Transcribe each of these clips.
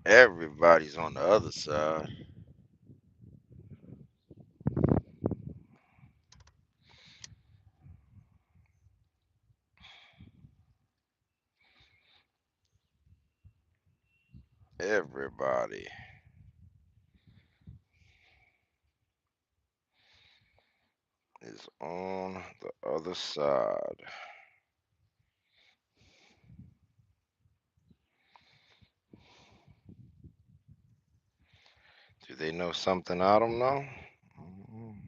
Everybody's on the other side. Everybody is on the other side. Do they know something I don't know? Mhm.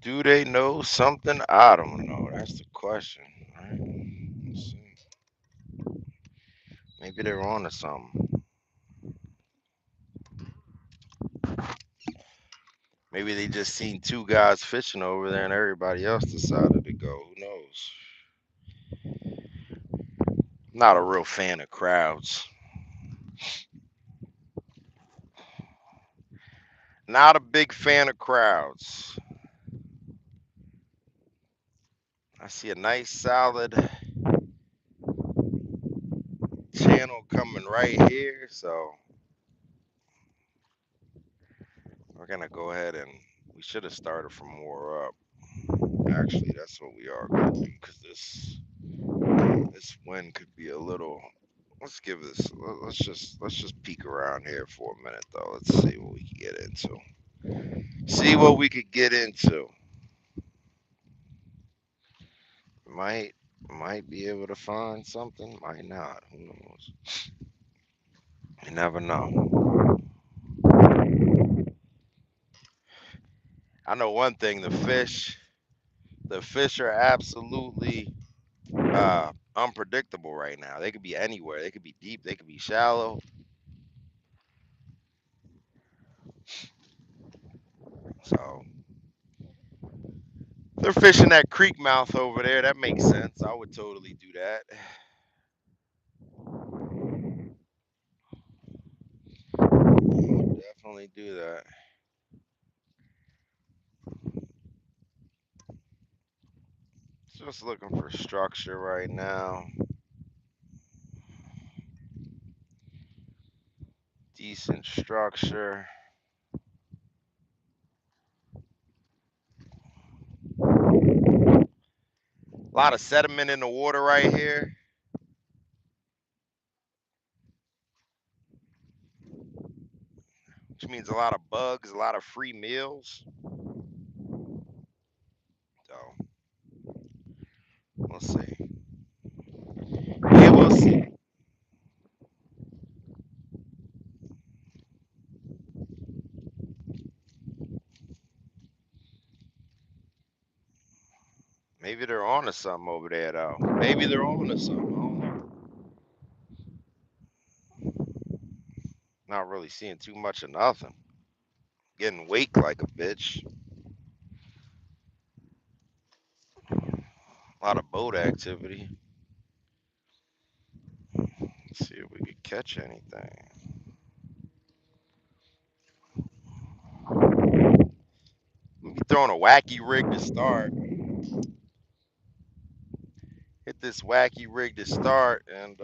Do they know something I don't know? That's the question, right? Let's see. Maybe they're on to something. Maybe they just seen two guys fishing over there and everybody else decided to go. Who knows? Not a real fan of crowds. Not a big fan of crowds. I see a nice solid channel coming right here, so we're gonna go ahead and we should have started from more up. Actually, that's what we are gonna do because this wind could be a little. Let's give this. Let's just peek around here for a minute though. Let's see what we can get into. See what we could get into. Might might be able to find something. Might not. Who knows? You never know. I know one thing. The fish are absolutely unpredictable right now. They could be anywhere. They could be deep. They could be shallow. So they're fishing that creek mouth over there. That makes sense. I would totally do that. Definitely do that. Just looking for structure right now. Decent structure. A lot of sediment in the water right here, which means a lot of bugs, a lot of free meals. So we'll see. Yeah, we'll see. Maybe they're on to something over there, though. Maybe they're on to something. I don't know. Not really seeing too much of nothing. Getting wake like a bitch. A lot of boat activity. Let's see if we could catch anything. We'll be throwing a wacky rig to start. Hit this wacky rig to start, and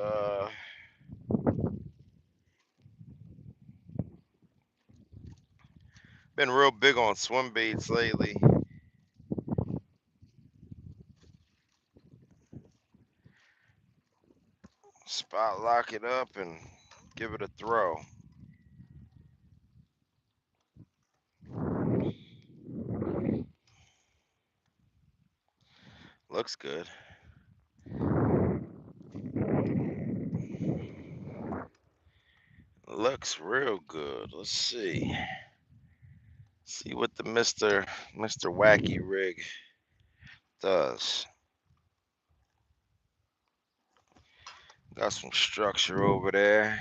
been real big on swim baits lately. Spot lock it up and give it a throw. Looks good. Looks real good. Let's see. See what the Mr. Wacky Rig does. Got some structure over there.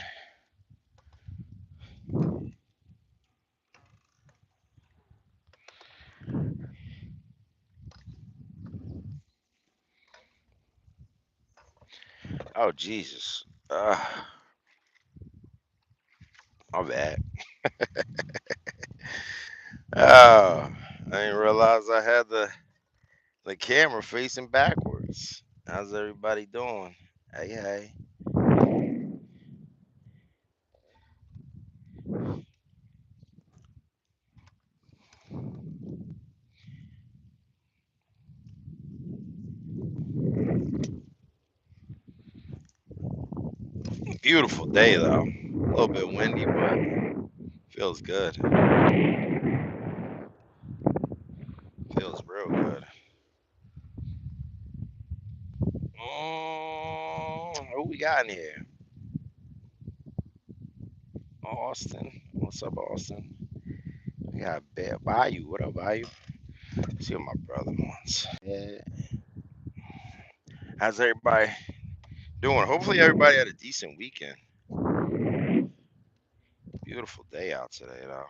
Oh Jesus. My bad. Oh. I didn't realize I had the camera facing backwards. How's everybody doing? Hey, hey. Beautiful day though. A little bit windy, but feels good. Feels real good. Who we got in here? Austin. What's up, Austin? We got Bayou. What up, Bayou? See what my brother wants. Yeah. How's everybody doing? Hopefully everybody had a decent weekend. Beautiful day out today though.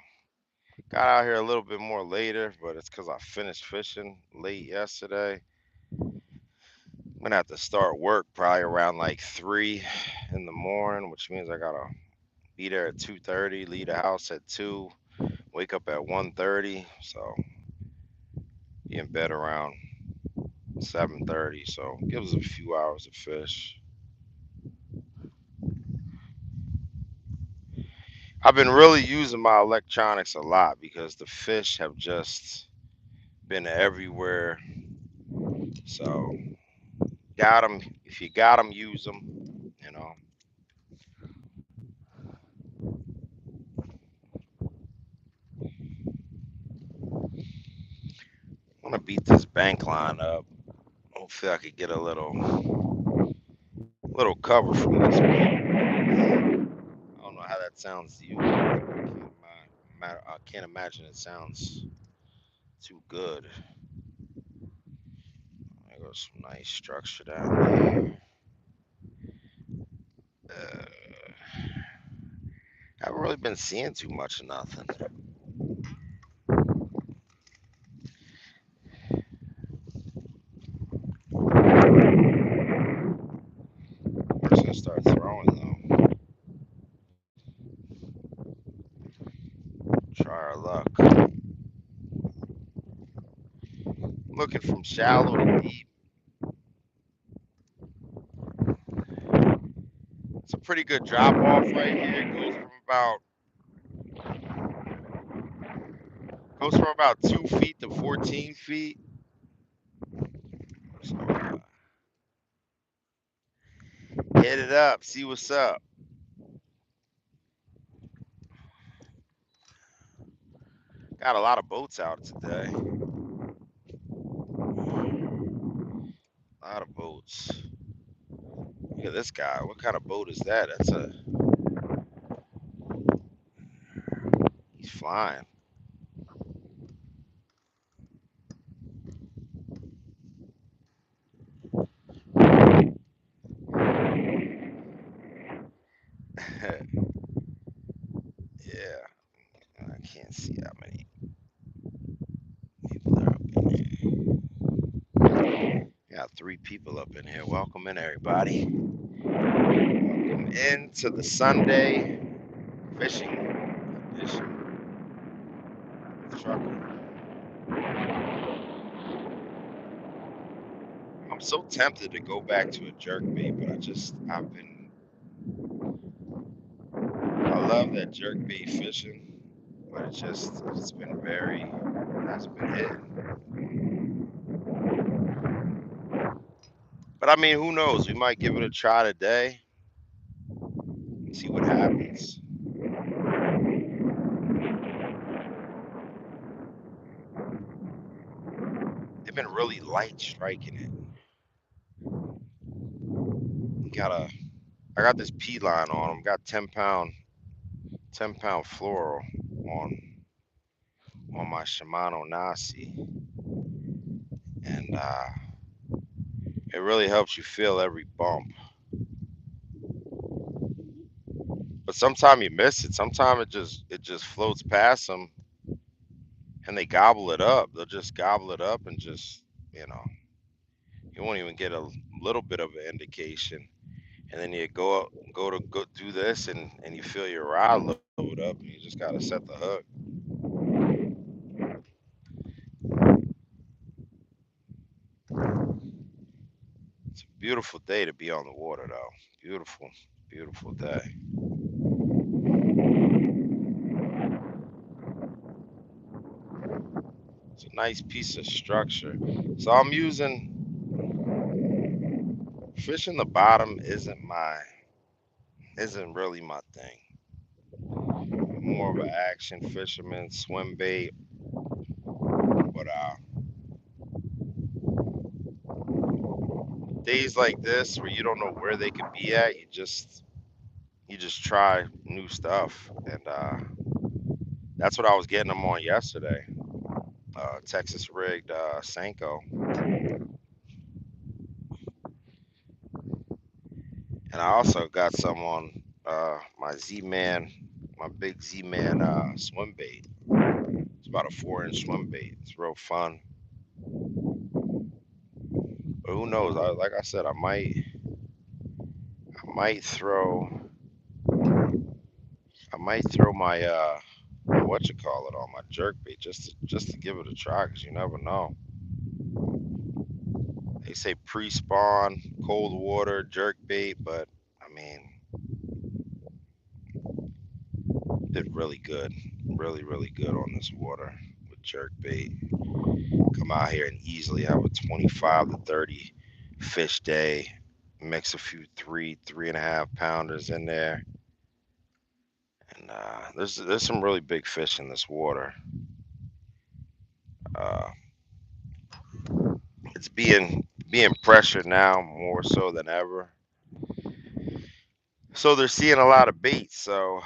Got out here a little bit more later, but it's because I finished fishing late yesterday. I'm gonna have to start work probably around like 3 in the morning, which means I gotta be there at 2:30, leave the house at 2, wake up at 1:30, so be in bed around 7:30. So gives us a few hours of fish. I've been really using my electronics a lot because the fish have just been everywhere. So got them. If you got them, use them. You know. I'm gonna beat this bank line up. Hopefully, I could get a little cover from this. I don't know how that sounds to you. I can't imagine it sounds too good. There goes some nice structure down there. Haven't really been seeing too much of nothing. We're just gonna start throwing though. Try our luck. Looking from shallow to deep. It's a pretty good drop off right here. Goes from about 2 feet to 14 feet. So hit it up, see what's up. Got a lot of boats out today. A lot of boats. Look at this guy. What kind of boat is that? He's flying. Yeah, I can't see how many people are up in here. Got 3 people up in here. Welcome in, everybody. Welcome into the Sunday fishing edition of Trucker. I'm so tempted to go back to a jerkbait, but I love that jerkbait fishing, but it's been hasn't been hitting. But I mean, who knows? We might give it a try today and see what happens. They've been really light striking it. Got a, I got this P line on them. Got 10 pound fluoro on my Shimano Nasi, and it really helps you feel every bump. But sometimes you miss it. Sometimes it just floats past them, and they gobble it up. They'll just gobble it up and just you know you won't even get a little bit of an indication. And then you go do this, and you feel your rod load up, and you just gotta set the hook. Beautiful day to be on the water, though. Beautiful, beautiful day. It's a nice piece of structure. So I'm using fishing the bottom isn't really my thing. I'm more of an action fisherman, swim bait, but days like this where you don't know where they could be at, you just try new stuff, and that's what I was getting them on yesterday. Texas rigged Senko, and I also got some on my Z-Man, my big Z-Man swim bait. It's about a 4-inch swim bait. It's real fun. But who knows? Like I said, I might throw my what you call it on my jerk bait just to give it a try, because you never know. They say pre-spawn, cold water, jerk bait, but I mean, did really good, really really good on this water with jerk bait. Come out here and easily have a 25 to 30 fish day. Mix a few 3.5 pounders in there, and there's some really big fish in this water. Uh, it's being pressured now more so than ever. So they're seeing a lot of bait. So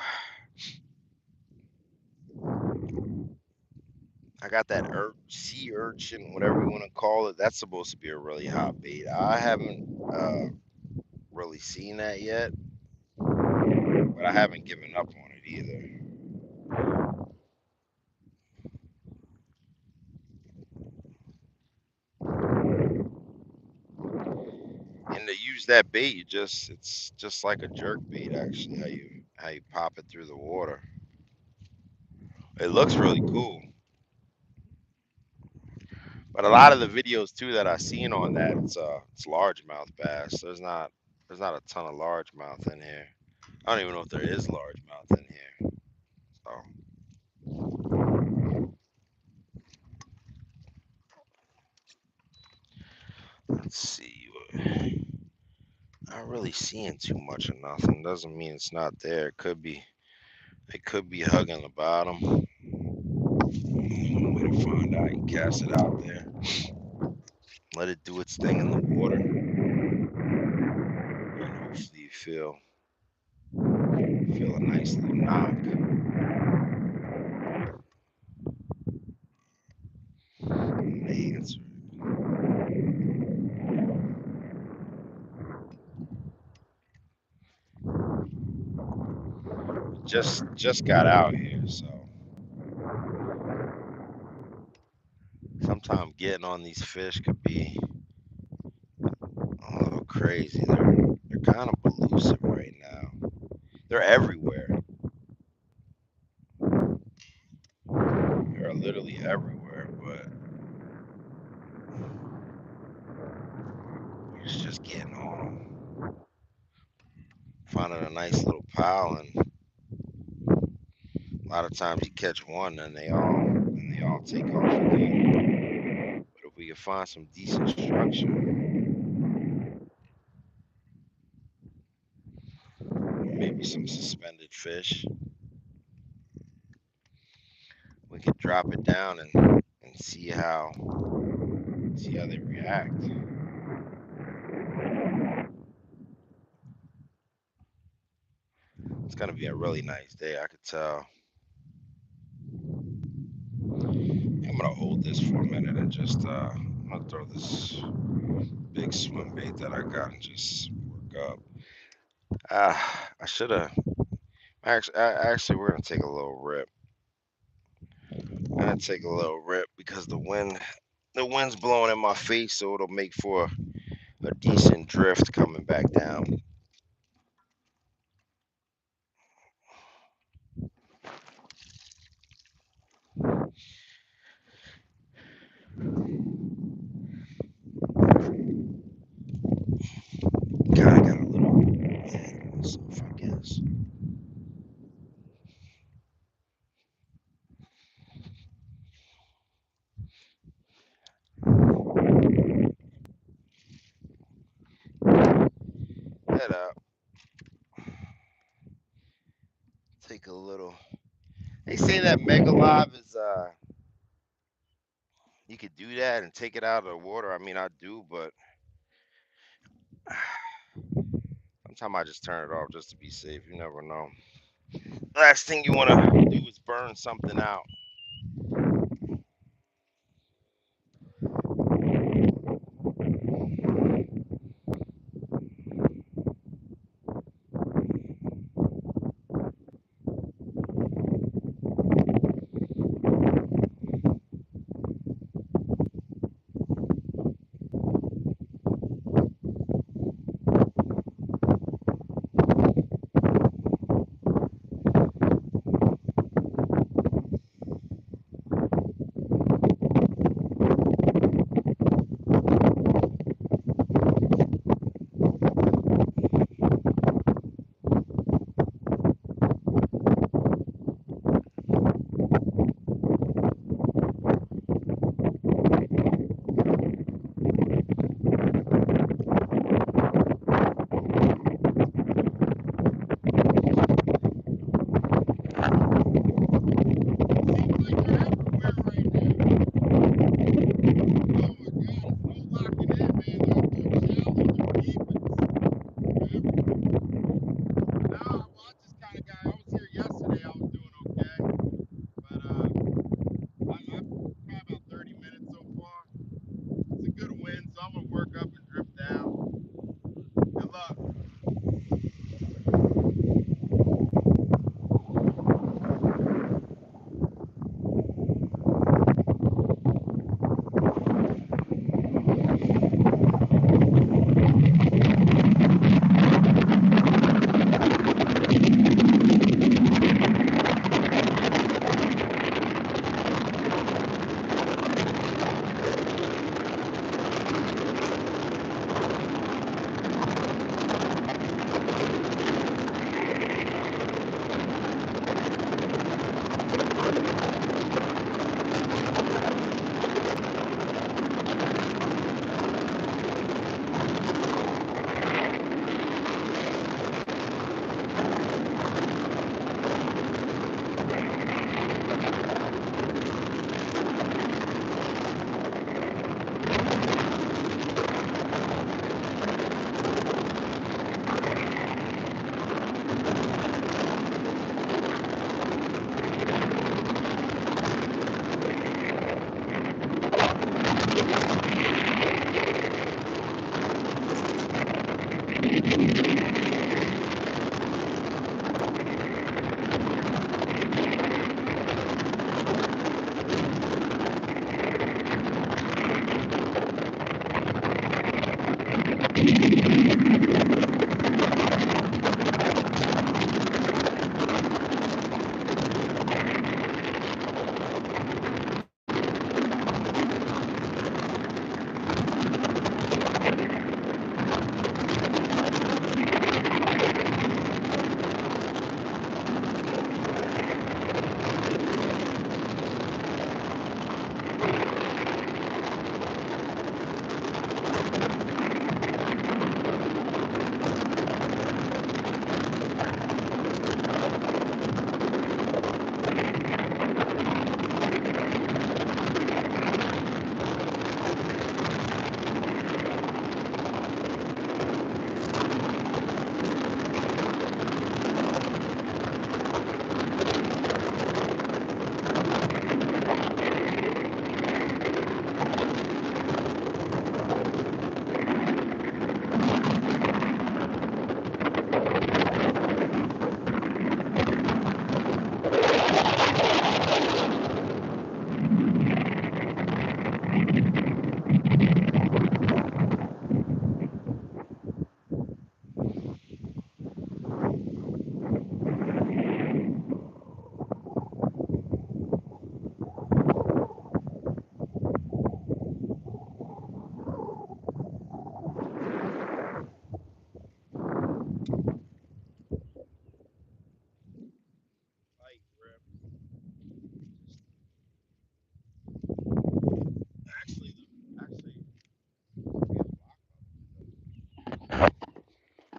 I got that sea urchin, whatever you want to call it. That's supposed to be a really hot bait. I haven't really seen that yet, but I haven't given up on it either. And to use that bait, it's just like a jerk bait actually. How you pop it through the water. It looks really cool. But a lot of the videos too that I seen on that, it's largemouth bass. There's not a ton of largemouth in here. I don't even know if there is largemouth in here. So let's see. Not really seeing too much of nothing. Doesn't mean it's not there. It could be hugging the bottom. One way to find out. You cast it out there. Let it do its thing in the water. And hopefully you feel a nice little knock. Man, just got out here, so sometimes getting on these fish could be a little crazy. They're kind of elusive right now. They're everywhere. They're literally everywhere, but it's just getting on them. Finding a nice little pile, and a lot of times you catch one, and they all take off again. But if we can find some decent structure, maybe some suspended fish, we could drop it down and see how they react. It's gonna be a really nice day, I could tell. I'm gonna hold this for a minute and just I'm gonna throw this big swim bait that I got and just work up. I should have actually we're gonna take a little rip. We're gonna take a little rip because the wind's blowing in my face, so it'll make for a decent drift coming back down. a little. They say that Mega Live is you could do that and take it out of the water. I mean, I do, but sometimes I just turn it off just to be safe. You never know. Last thing you want to do is burn something out.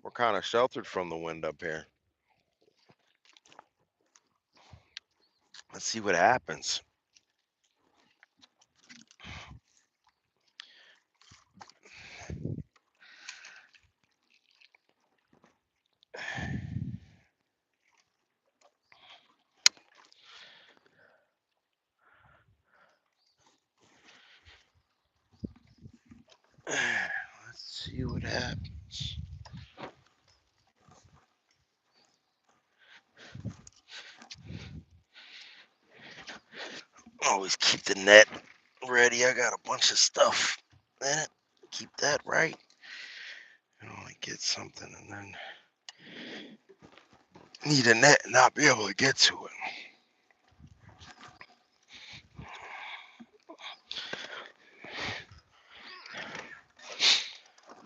We're kind of sheltered from the wind up here. Let's see what happens. Let's see what happens. Always keep the net ready. I got a bunch of stuff in it. Keep that right. You don't want to get something and then need a net and not be able to get to it.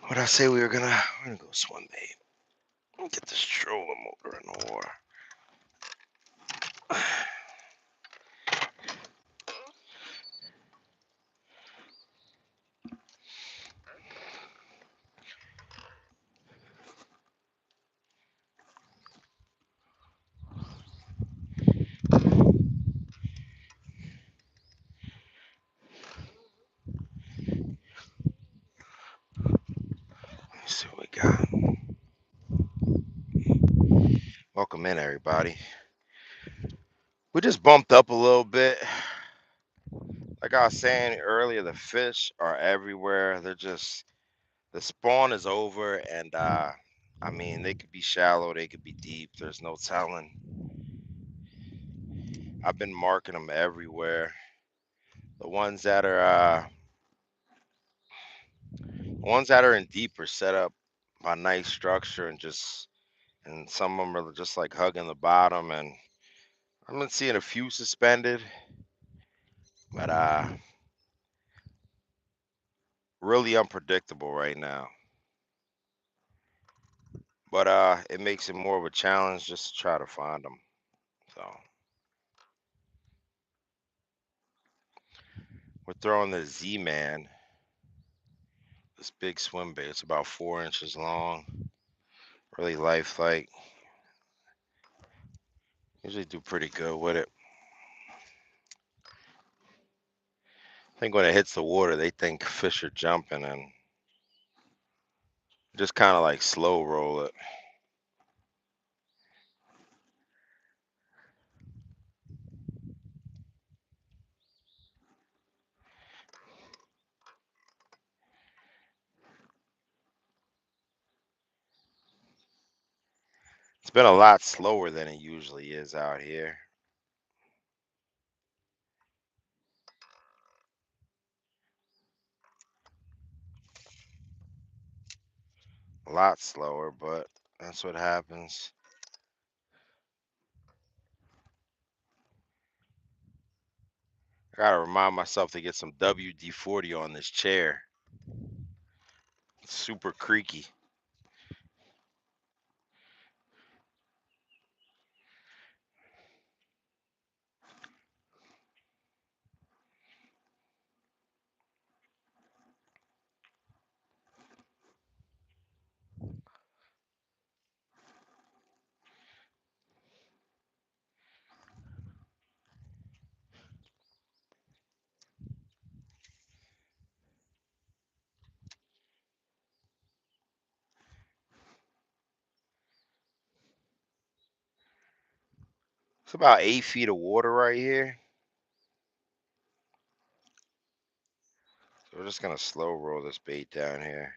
What I say we're gonna go swim bait. Get this trolling motor in the water. Let's see what we got. Welcome in, everybody. We just bumped up a little bit. Like I was saying earlier, the fish are everywhere. They're just, the spawn is over, and I mean, they could be shallow, they could be deep. There's no telling. I've been marking them everywhere. The ones that are in deep are set up by nice structure, and some of them are just like hugging the bottom. And I've been seeing a few suspended, but really unpredictable right now. But it makes it more of a challenge just to try to find them. So we're throwing the Z-Man, this big swim bait. It's about 4 inches long, really lifelike. Usually do pretty good with it. I think when it hits the water, they think fish are jumping and just kind of like slow roll it. It's been a lot slower than it usually is out here. A lot slower, but that's what happens. I gotta remind myself to get some WD-40 on this chair. It's super creaky. It's about 8 feet of water right here. So we're just gonna slow roll this bait down here.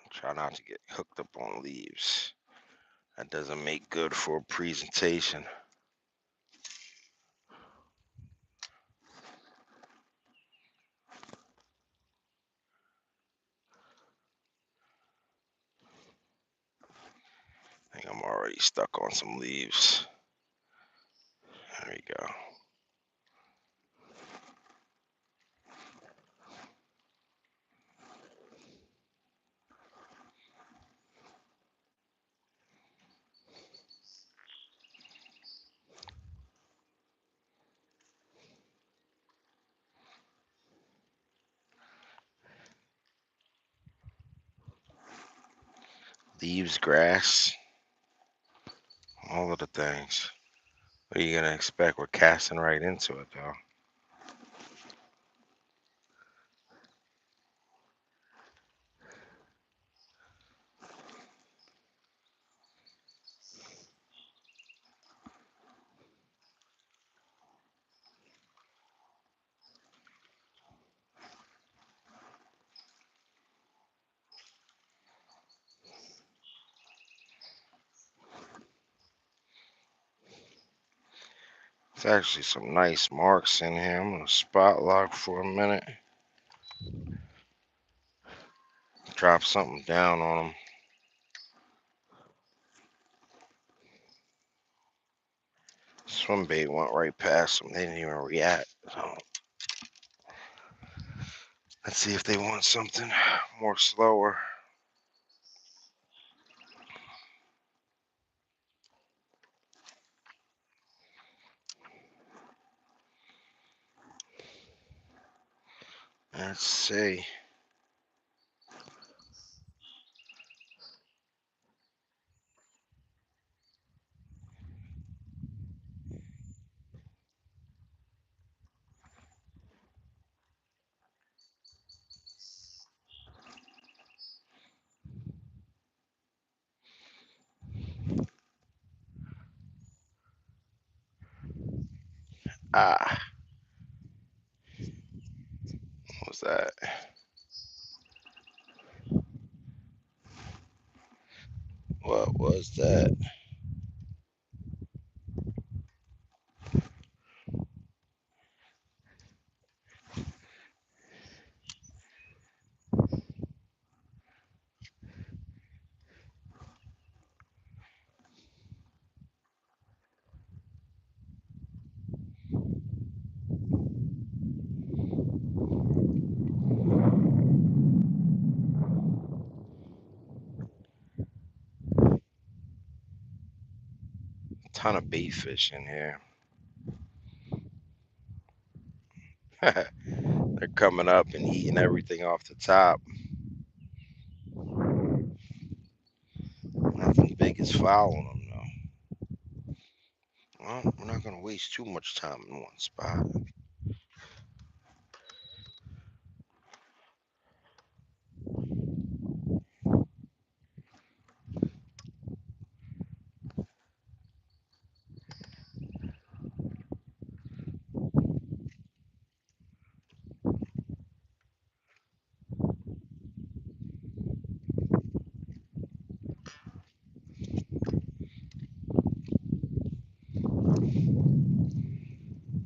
Try not to get hooked up on leaves. That doesn't make good for a presentation. I think I'm already stuck on some leaves. There we go. leaves, grass, all of the things. What are you gonna expect? We're casting right into it, though. There's actually some nice marks in here. I'm gonna spot lock for a minute. Drop something down on them. Swim bait went right past them. They didn't even react. So let's see if they want something more slower. Let's see. Ah, what was that? What was that? Ton of bait fish in here. They're coming up and eating everything off the top. Nothing big is following them, though. Well, we're not going to waste too much time in one spot.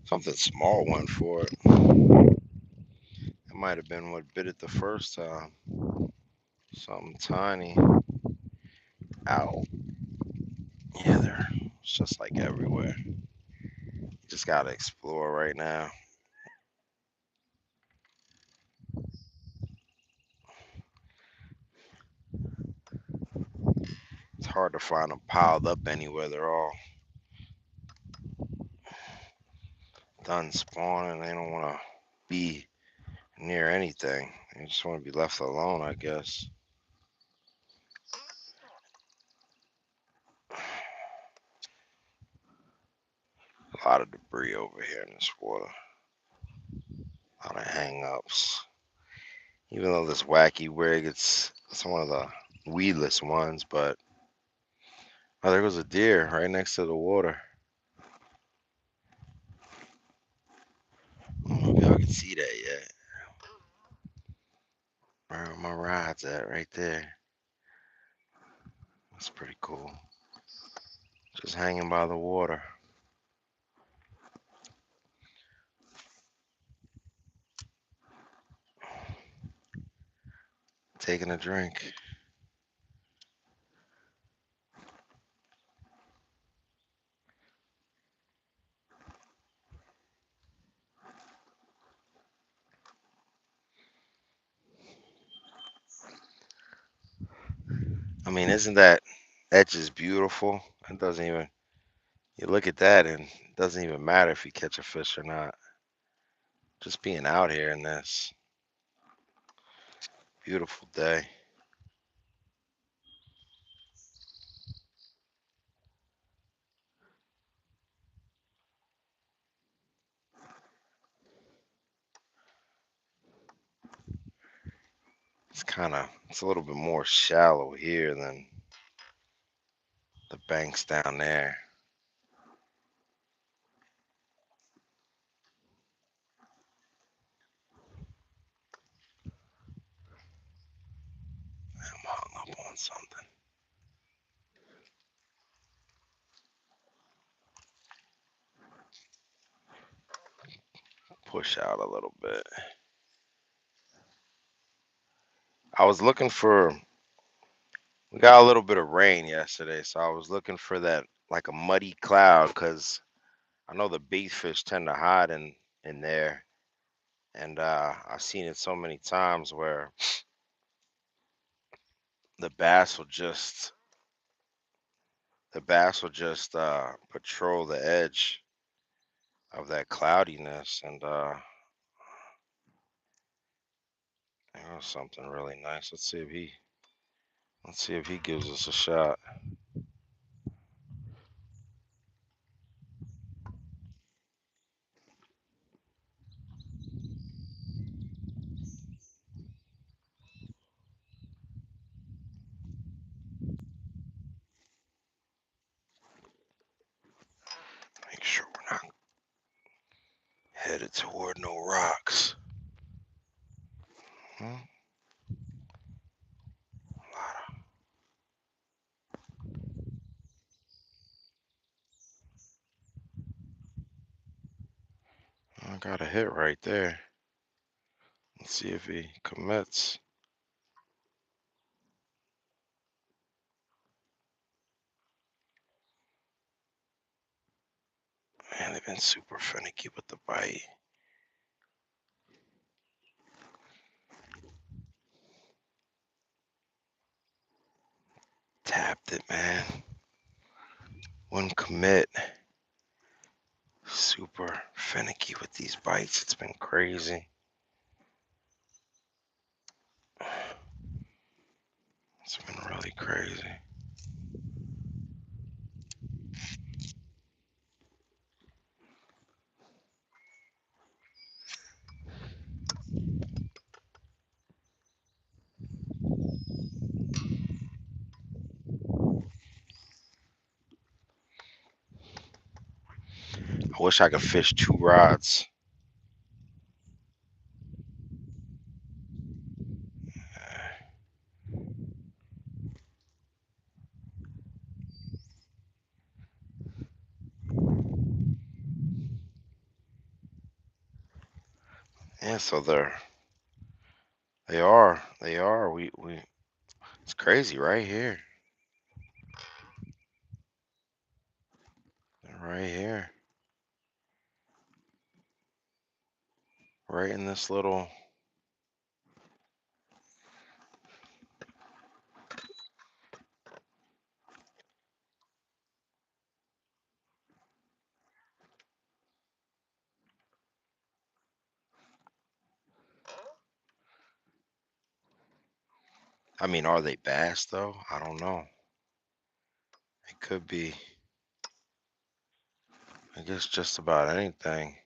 Something small went for it. It might have been what bit it the first time. Something tiny. Ow. Yeah, they're it's just like everywhere. You just got to explore right now. It's hard to find them piled up anywhere. They're all done spawning. They don't want to be near anything. They just want to be left alone, I guess. A lot of debris over here in this water. A lot of hang-ups. Even though this wacky rig, it's one of the weedless ones, but oh, there goes a deer right next to the water. I don't know if y'all can see that yet. Where my rod's at, right there. That's pretty cool. Just hanging by the water. Taking a drink. I mean, isn't that just beautiful? It doesn't even, you look at that and it doesn't even matter if you catch a fish or not. Just being out here in this beautiful day. it's a little bit more shallow here than the banks down there. I'm hung up on something. Push out a little bit. I was looking for, we got a little bit of rain yesterday, so I was looking for that, like a muddy cloud, because I know the bait fish tend to hide in there. And I've seen it so many times where the bass will just patrol the edge of that cloudiness, and that was something really nice. Let's see if he gives us a shot. Make sure we're not headed toward no rocks. Hmm? I got a hit right there. Let's see if he commits. Man, they've been super finicky with the bite. Tapped it, man. Wouldn't commit. Super finicky with these bites. It's been crazy. It's been really crazy. I wish I could fish 2 rods. Yeah, so they are. We it's crazy right here. Right here. Right in this little, I mean, are they bass though? I don't know. It could be, I guess, just about anything.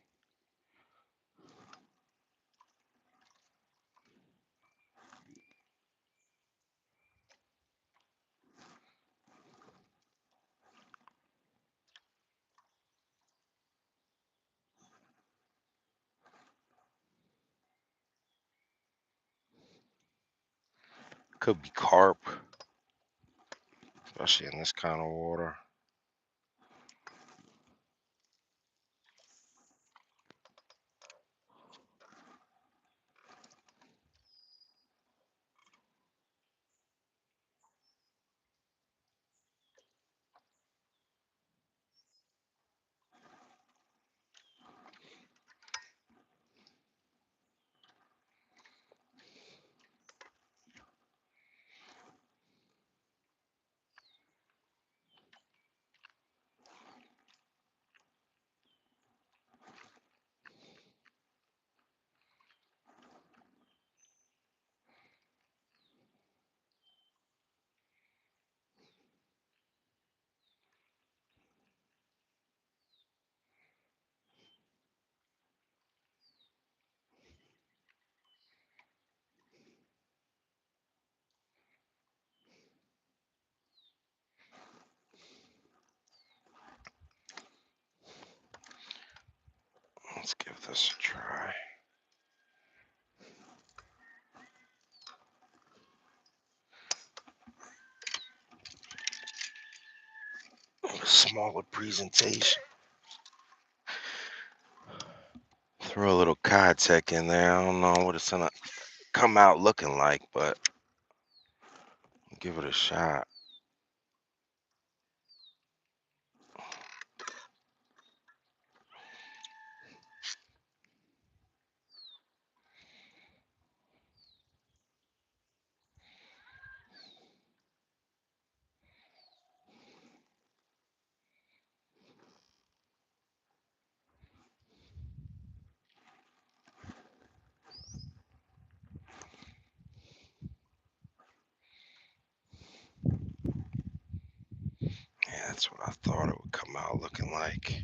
Could be carp, especially in this kind of water. Let's give this a try. A smaller presentation. Throw a little contact in there. I don't know what it's gonna come out looking like, but give it a shot. Yeah, that's what I thought it would come out looking like.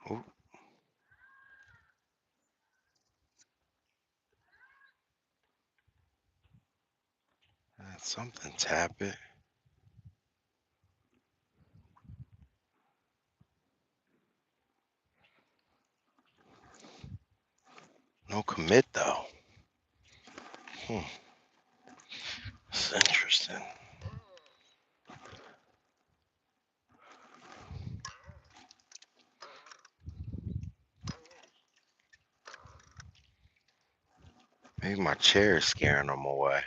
Ooh, that's something. Tap it. No commit though. It's interesting. Maybe my chair is scaring them away.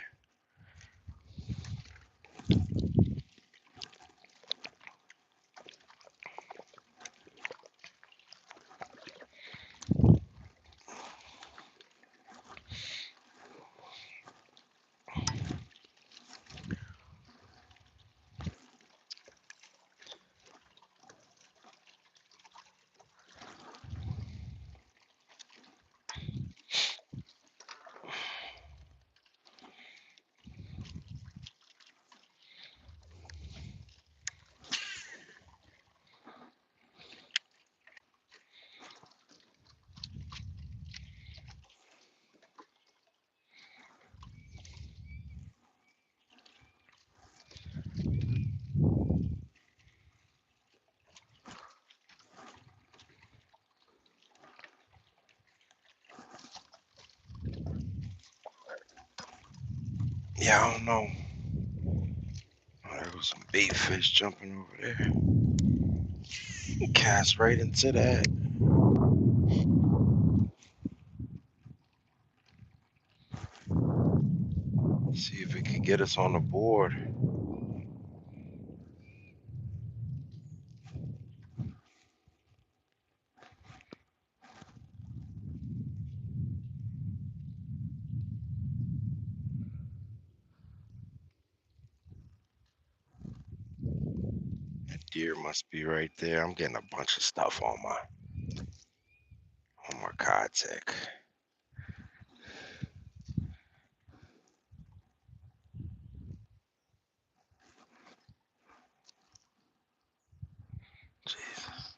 Yeah, I don't know. Oh, there was some bait fish jumping over there. Cast right into that. See if it can get us on the board. That deer must be right there. I'm getting a bunch of stuff on my contact. Jesus.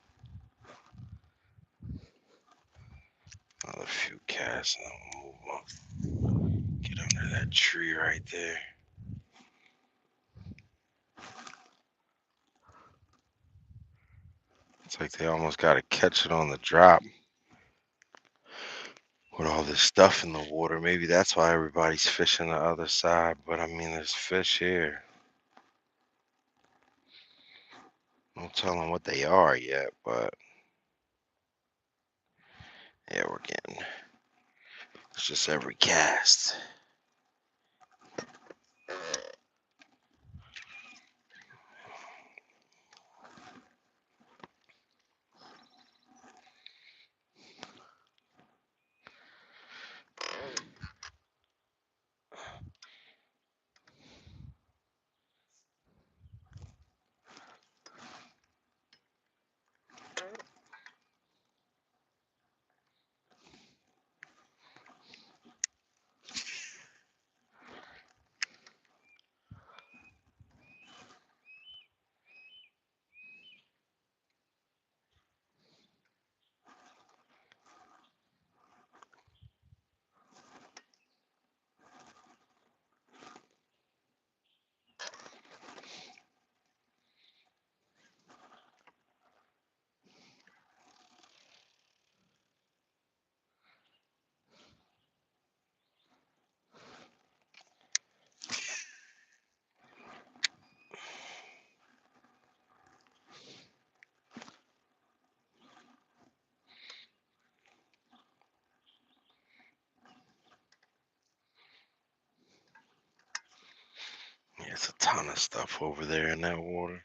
Another few casts and then we'll move up. Get under that tree right there. It's like they almost got to catch it on the drop. with all this stuff in the water. Maybe that's why everybody's fishing the other side. But I mean, there's fish here. No telling what they are yet, but yeah, we're getting. It's just every cast. There's a ton of stuff over there in that water.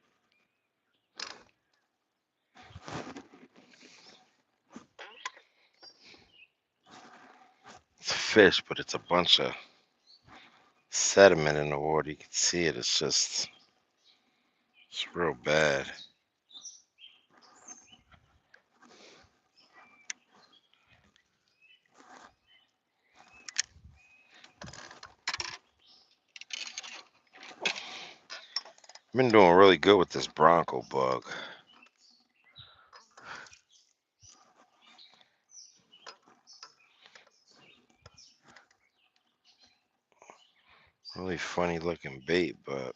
It's fish, but it's a bunch of sediment in the water. You can see it. It's real bad. I've been doing really good with this Bronco bug. Really funny looking bait, but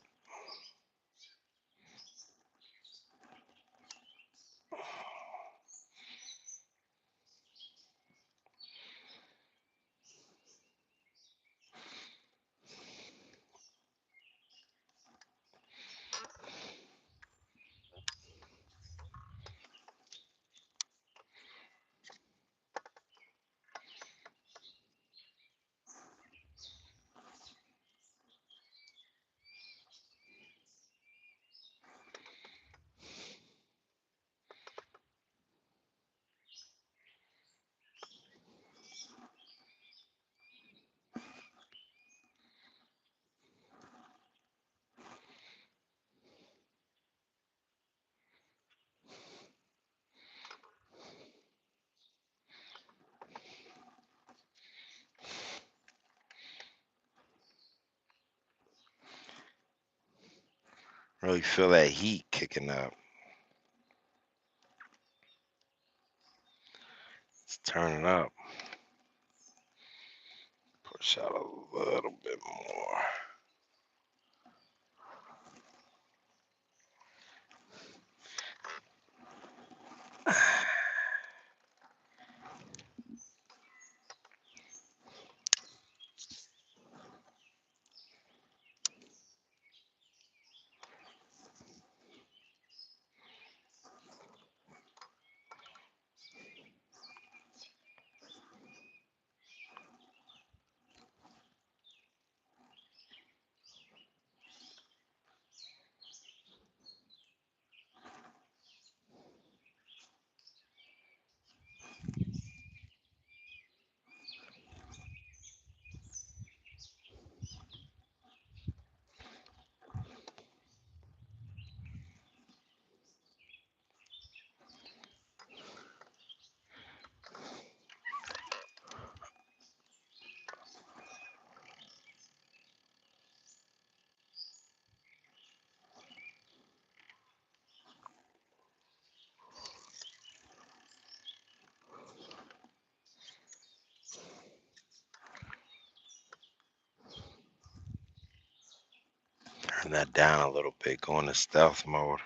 really feel that heat kicking up. Let's turn it up. Push out a little bit more. Turn that down a little bit. Go into stealth mode.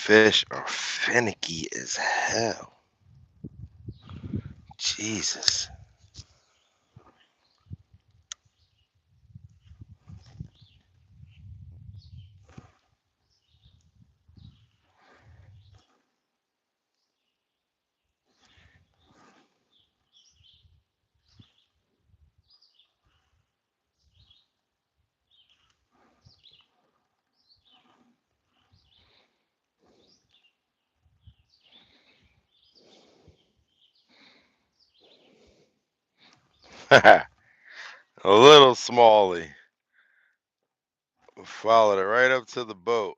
fish are finicky as hell. Jesus. A little Smallie. Followed it right up to the boat.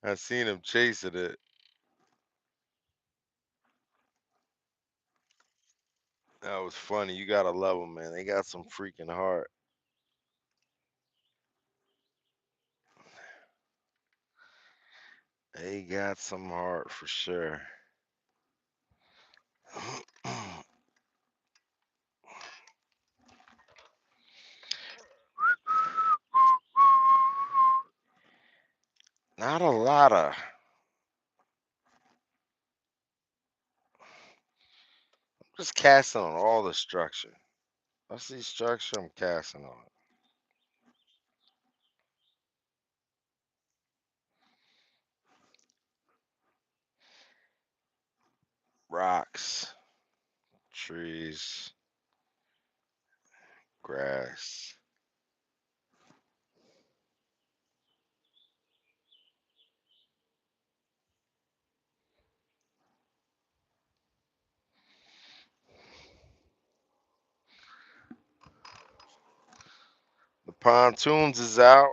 I seen him chasing it. That was funny. You gotta love them, man. They got some freaking heart. They got some heart for sure. Not a lot of. Just casting on all the structure. I see structure, I'm casting on it. Rocks, trees, grass. The pontoons is out.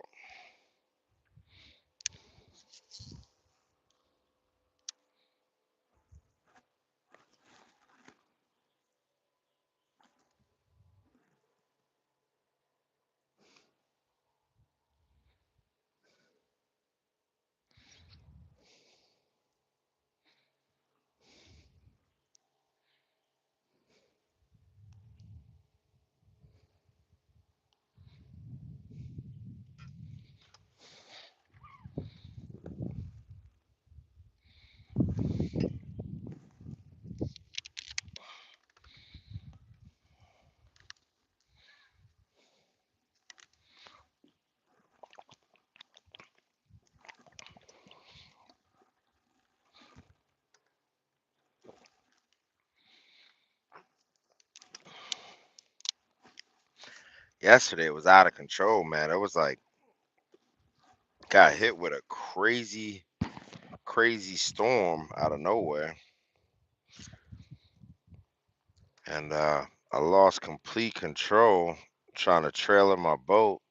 Yesterday it was out of control, man. It was like got hit with a crazy, crazy storm out of nowhere. And I lost complete control trying to trailer my boat,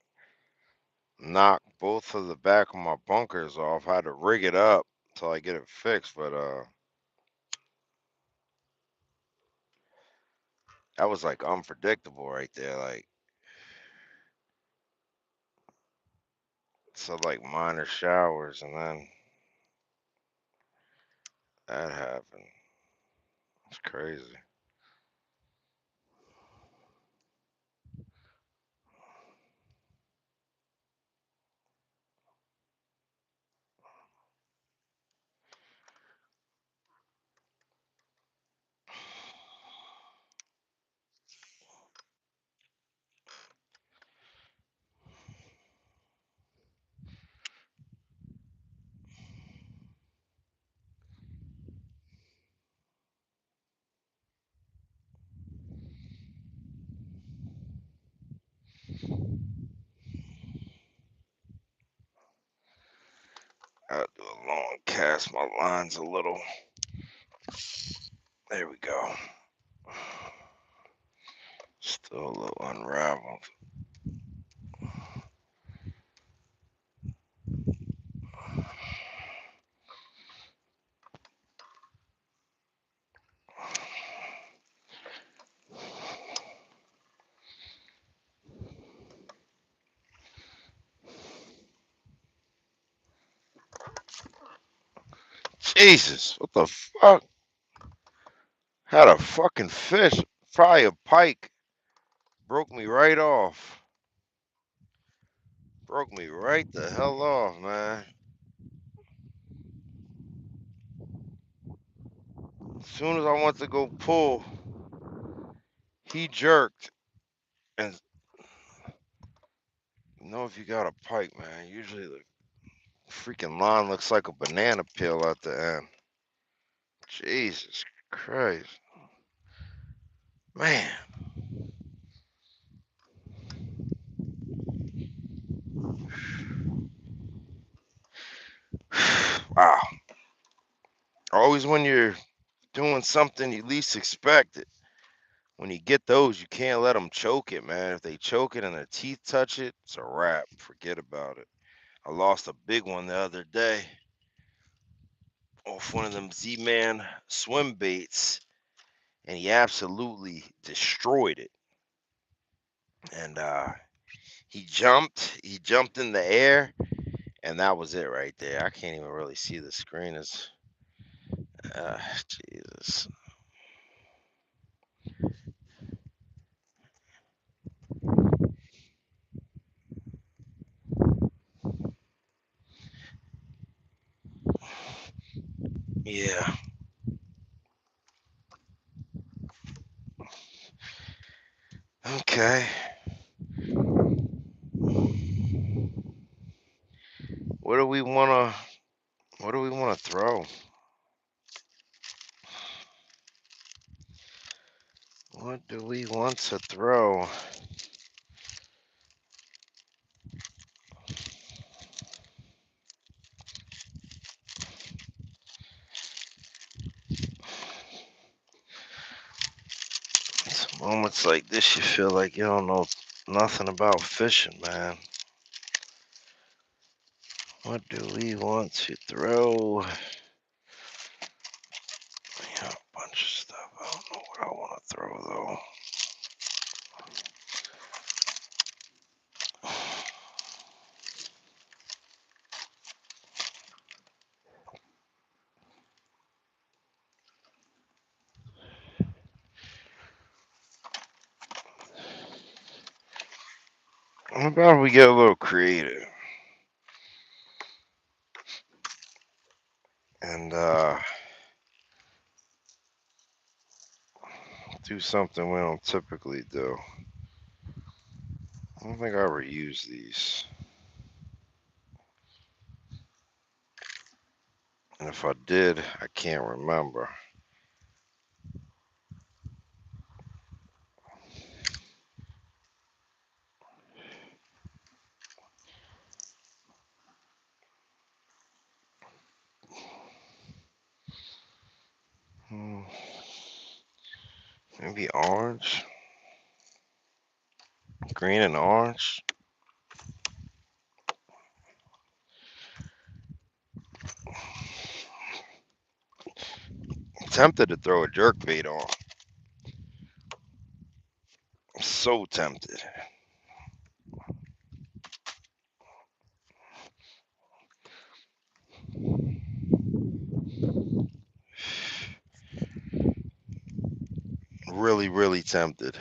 knocked both of the back of my bunkers off. I had to rig it up till I get it fixed, but that was like unpredictable right there. Like so like minor showers and then that happened. It's crazy. I'll do a long cast my lines a little. There we go. Still a little unraveled. Jesus, what the fuck? Had a fucking fish, probably a pike, broke me right off. Broke me right the hell off, man. As soon as I went to go pull, he jerked. And you know, if you got a pike, man, usually the freaking line looks like a banana peel at the end. Jesus Christ. Man. Wow. Always when you're doing something you least expect it. When you get those, you can't let them choke it, man. If they choke it and their teeth touch it, it's a wrap. Forget about it. I lost a big one the other day off one of them Z-Man swim baits, and he absolutely destroyed it. And he jumped in the air, and that was it right there. I can't even really see the screen. Is Jesus. Yeah. Okay. What do we wanna? What do we wanna throw? What do we want to throw? It's moments like this you feel like you don't know nothing about fishing, man. What do we want to throw? Yeah, a bunch of stuff. I don't know what I want to throw though. How about we get a little creative and do something we don't typically do? I don't think I ever use these. And if I did, I can't remember. Hmm, maybe orange? Green and orange? I'm tempted to throw a jerk bait on. I'm so tempted. Really, really tempted.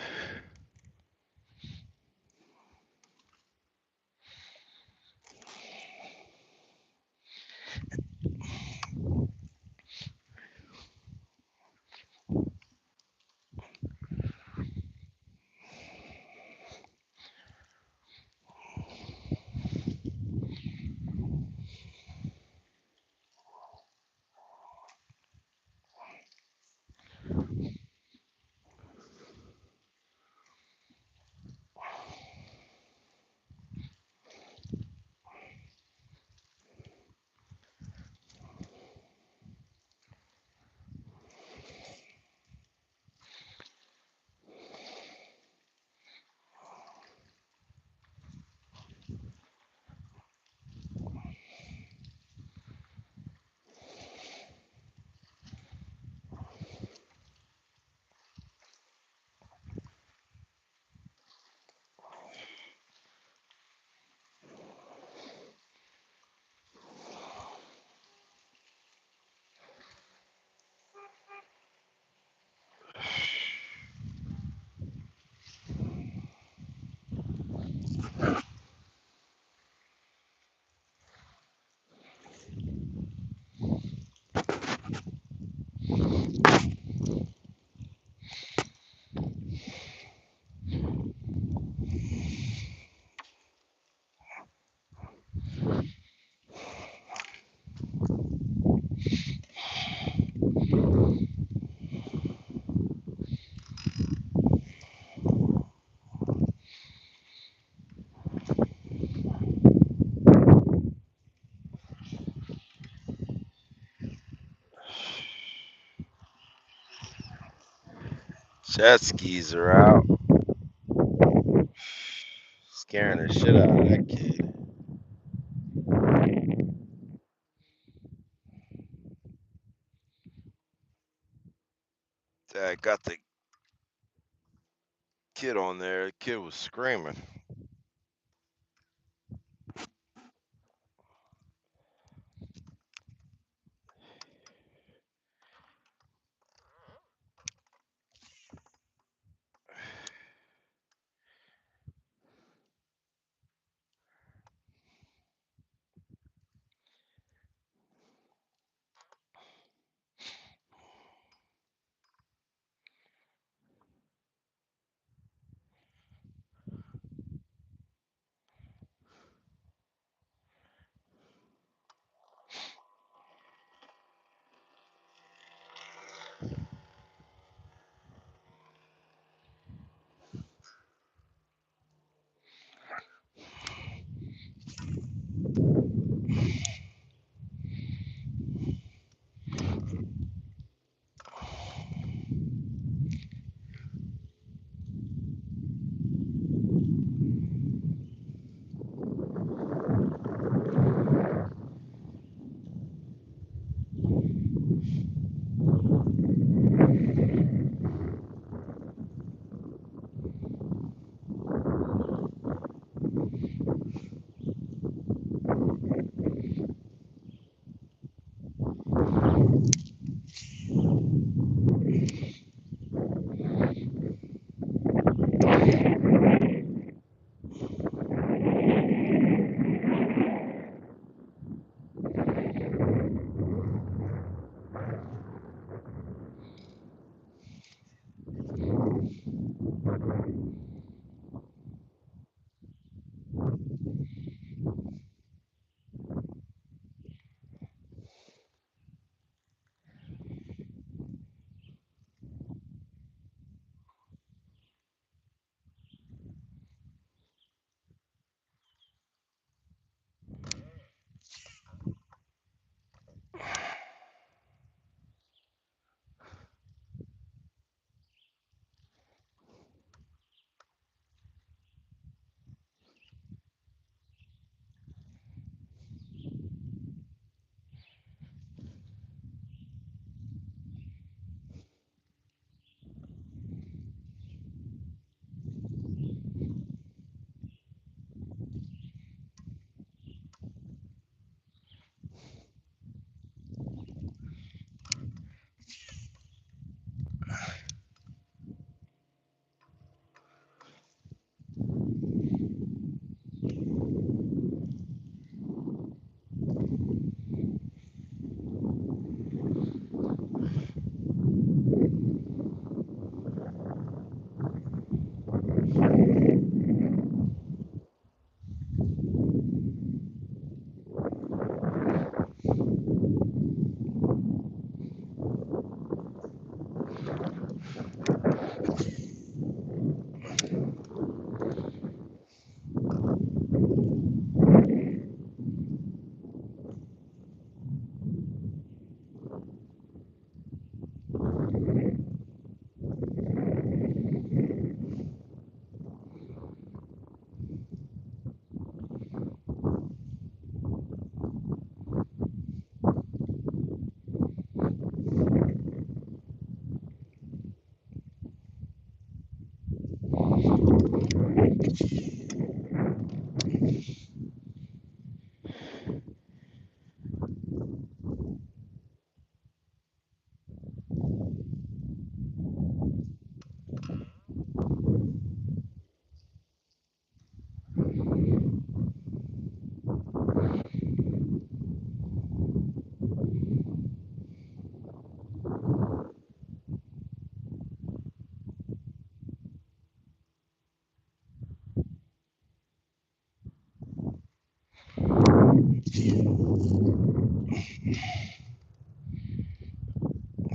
Jet skis are out, scaring the shit out of that kid. Dad got the kid on there. The kid was screaming.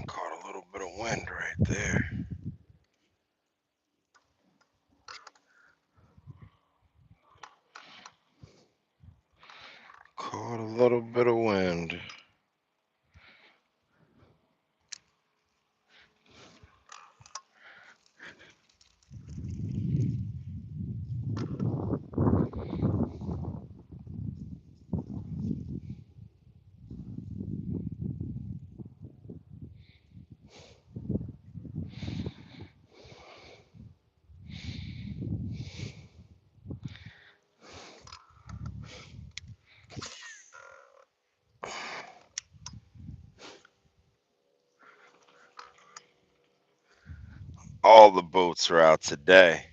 Caught a little bit of wind right there. Caught a little bit of wind. All the boats are out today.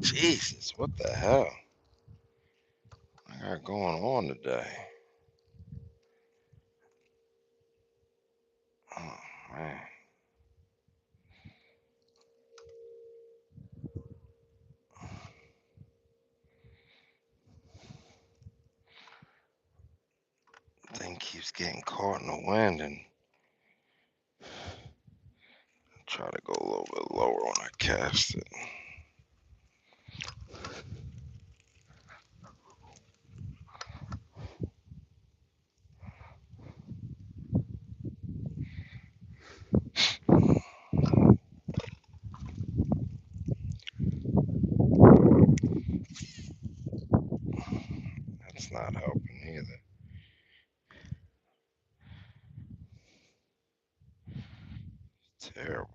Jesus, what the hell I got going on today? Oh man. Thing keeps getting caught in the wind and try to go a little bit lower when I cast it. That's not helping either. Terrible.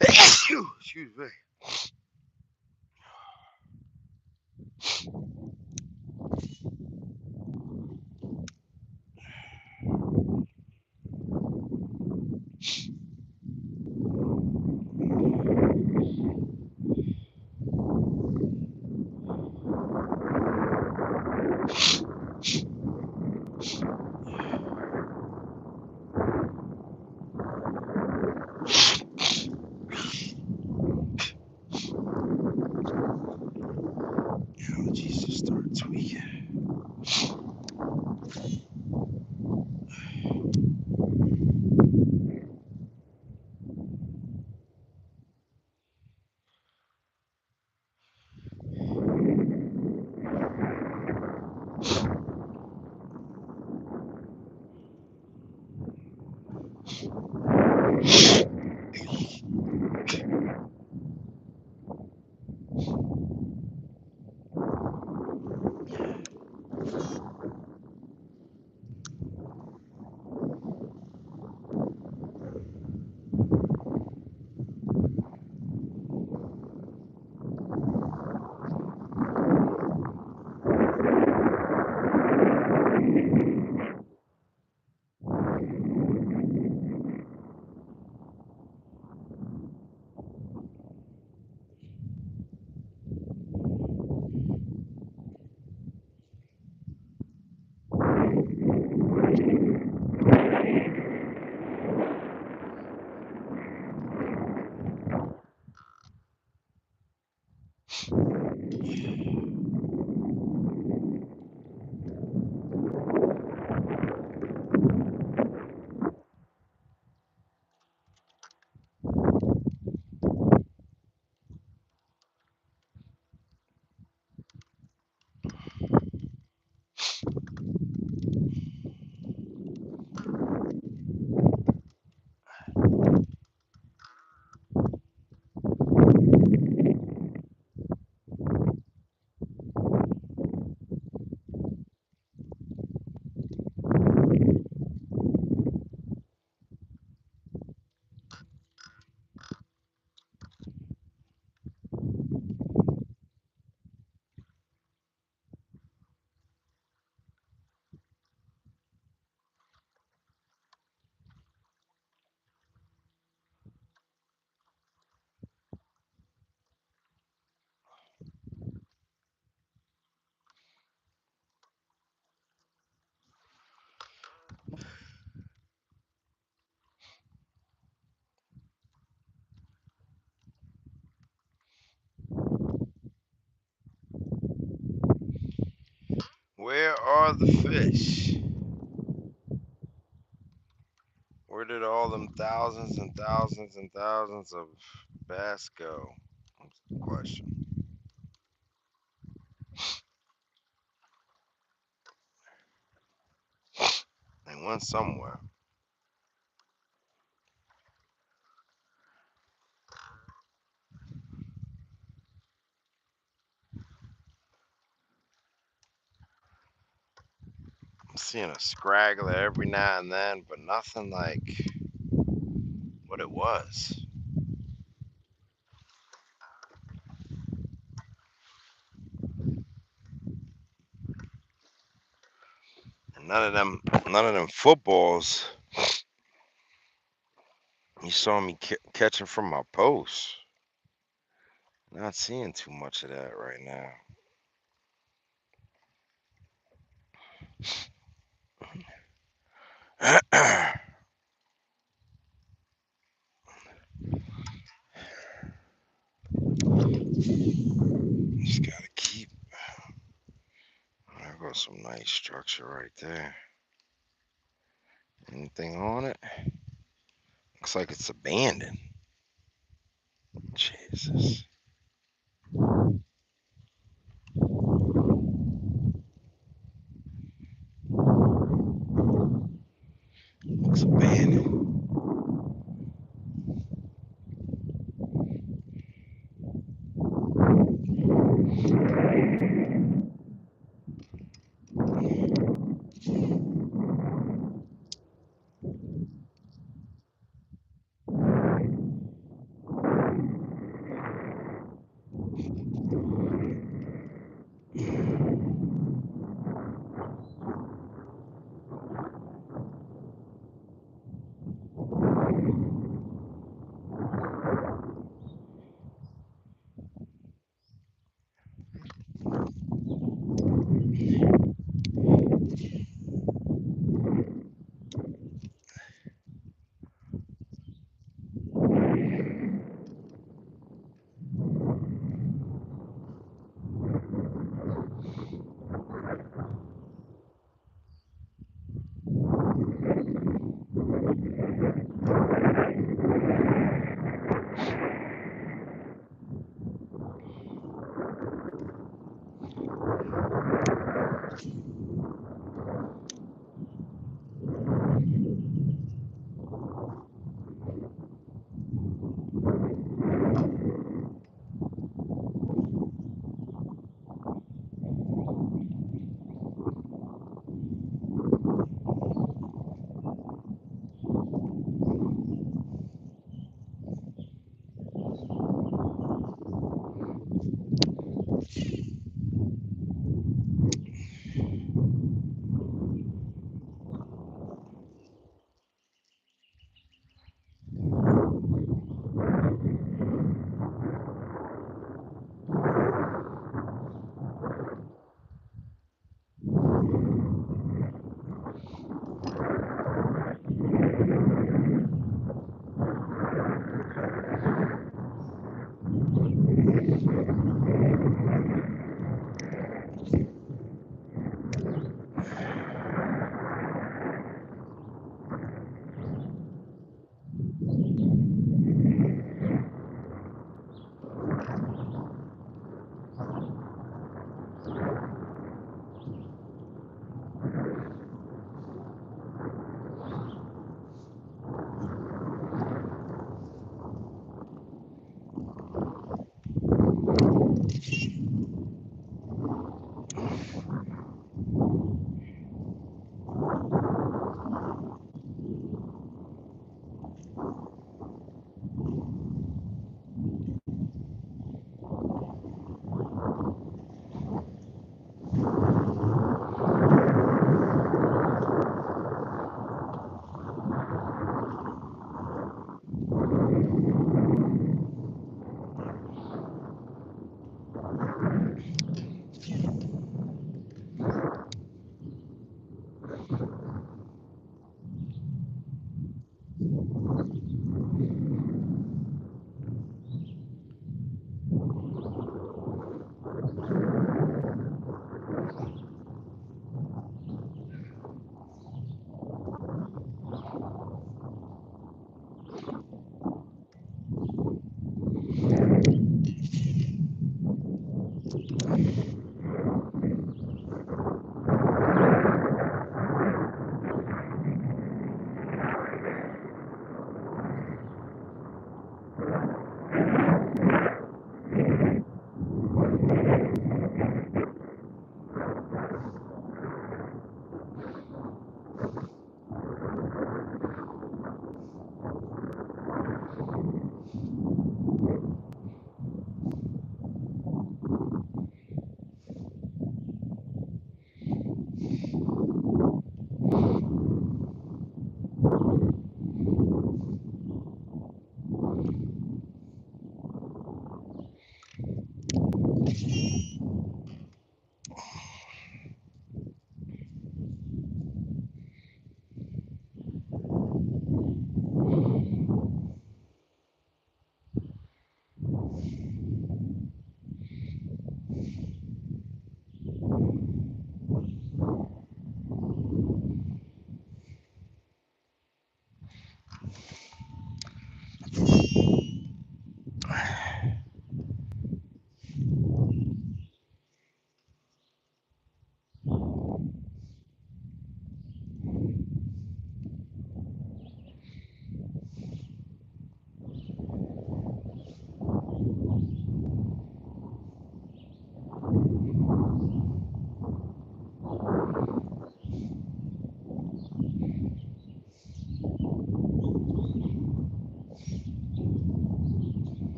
Excuse me. Allergies just start tweaking. are the fish? Where did all them thousands and thousands and thousands of bass go? That's the question. They went somewhere. I'm seeing a scraggler every now and then, but nothing like what it was. And none of them footballs you saw me catching from my post. Not seeing too much of that right now. Just gotta keep. There goes some nice structure right there. Anything on it? Looks like it's abandoned. Jesus. Looks abandoned.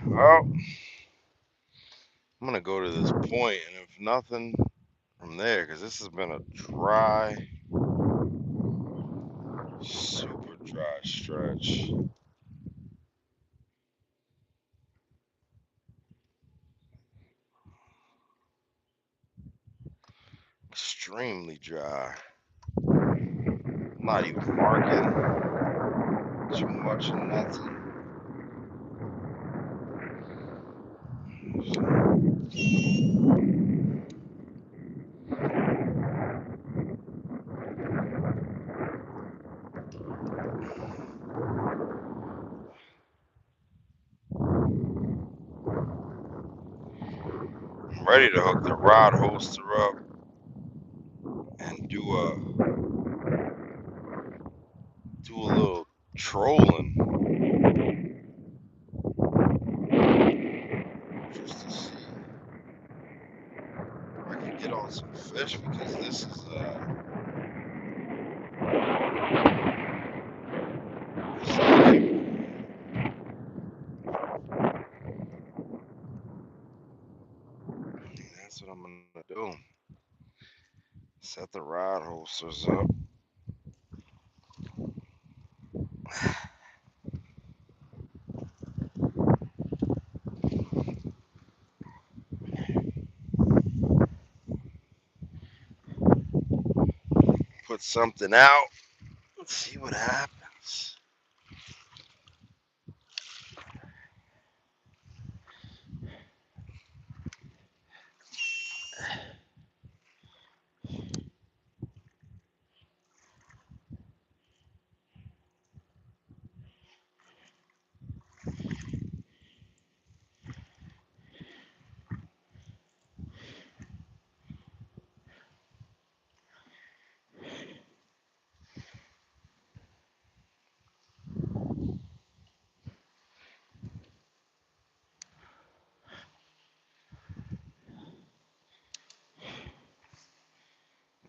Well, I'm gonna go to this point, and if nothing from there, because this has been a dry, super dry stretch. Extremely dry. Not even marking too much of nothing. I'm ready to hook the rod holster up and do a little trolling just to see if I can get on some fish, because this that's what I'm gonna do. Set the rod holsters up. Put something out. Let's see what happens.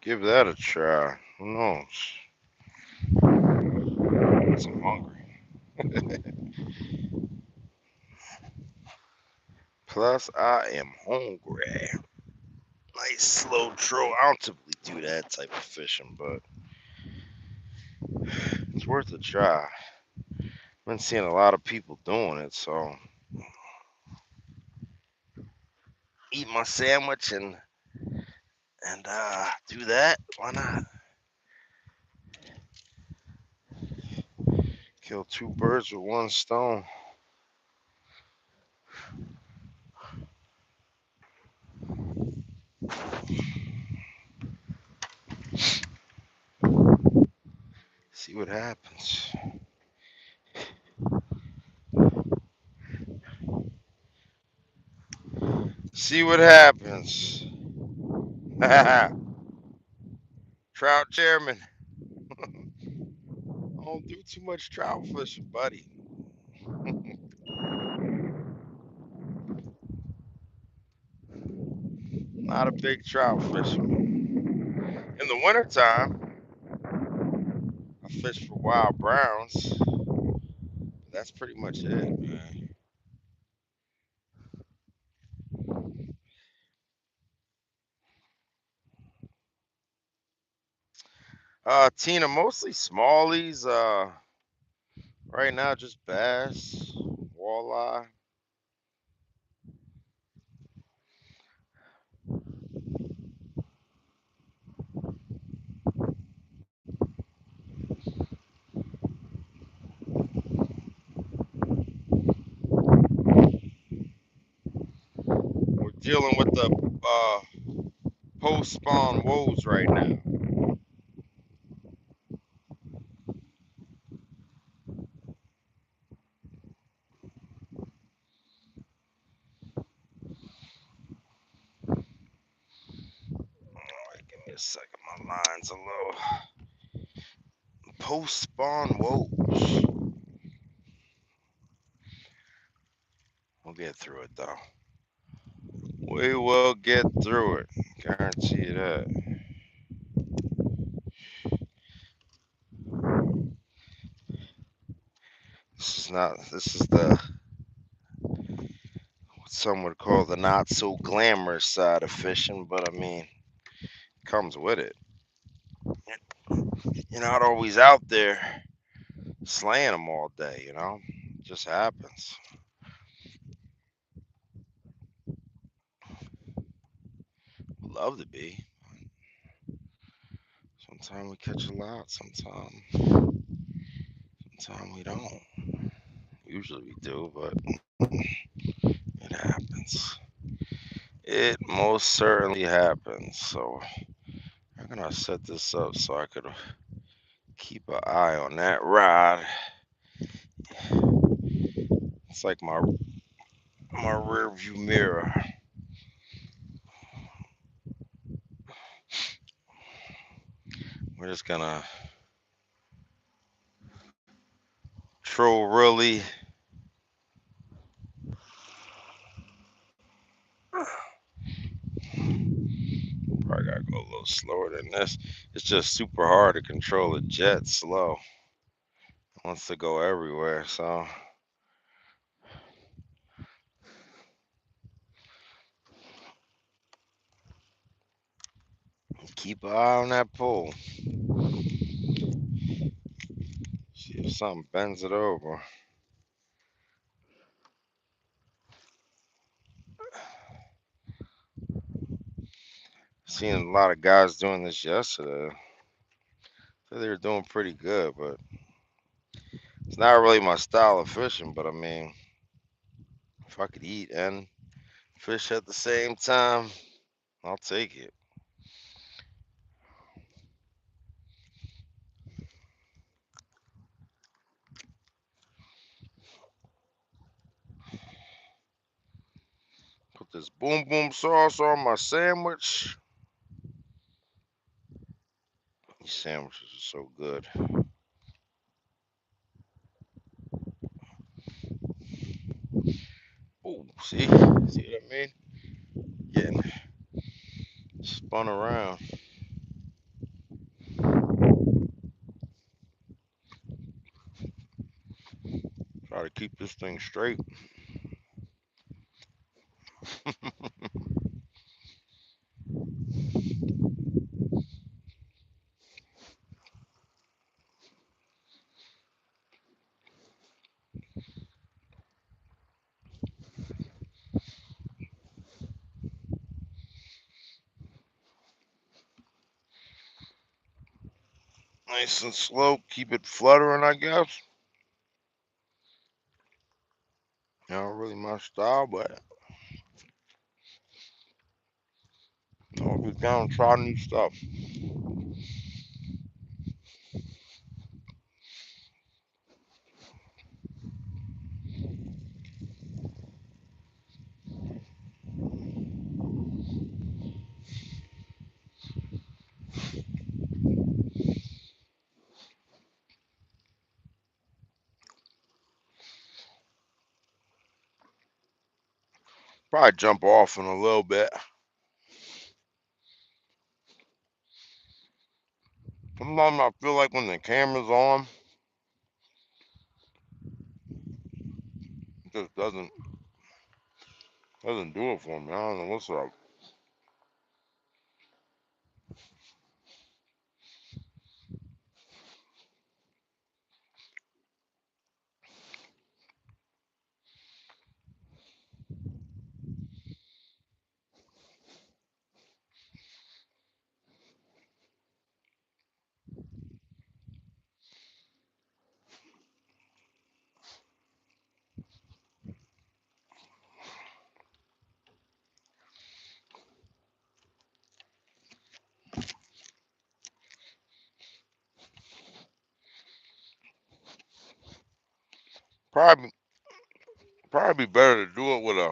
Give that a try. Who knows? I'm hungry. Plus, I am hungry. Nice slow troll. I don't typically do that type of fishing, but it's worth a try. Been seeing a lot of people doing it, so eat my sandwich and do that. Why not? Kill two birds with one stone. See what happens. See what happens. Trout chairman. Don't do too much trout fishing, buddy. Not a big trout fisherman. In the wintertime, I fish for wild browns. That's pretty much it, man. Tina, mostly smallies. Right now, just bass, walleye. We're dealing with the post spawn woes right now. Alright, give me a second. My line's a little post spawn woes. We'll get through it though. We will get through it. Guarantee you that. This is the what some would call the not so glamorous side of fishing, but I mean, it comes with it. You're not always out there slaying them all day, It just happens. Would love to be. Sometimes we catch a lot, sometimes we don't. Usually we do, but it happens. It most certainly happens. So I'm gonna set this up so I could keep an eye on that rod. It's like my rear view mirror. We're just gonna troll really. Probably gotta go a little slower than this. It's just super hard to control a jet slow. It wants to go everywhere, so keep an eye on that pole. See if something bends it over. Seen a lot of guys doing this yesterday. So they were doing pretty good, but it's not really my style of fishing. But I mean, if I could eat and fish at the same time, I'll take it. Put this boom boom sauce on my sandwich. These sandwiches are so good. Oh, see what I mean? Getting spun around. Try to keep this thing straight. Nice and slow. Keep it fluttering, I guess. Not really my style, but always down to try new stuff. Probably jump off in a little bit. Sometimes I feel like when the camera's on, it just doesn't do it for me. I don't know what's up. Probably probably be better to do it with a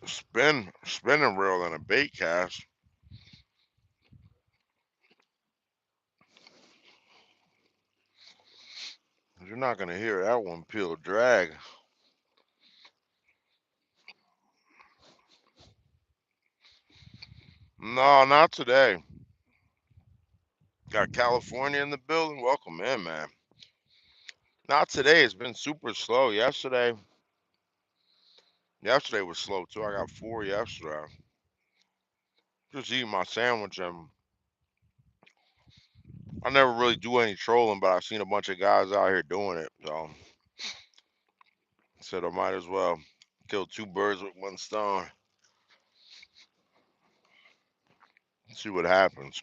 spinning reel than a bait cast. You're not gonna hear that one peel drag. No, not today. Got California in the building. Welcome in, man. Not today. It's been super slow. Yesterday was slow too. I got 4 yesterday. Just eating my sandwich, and I never really do any trolling, but I've seen a bunch of guys out here doing it. So I said I might as well kill 2 birds with 1 stone. See what happens.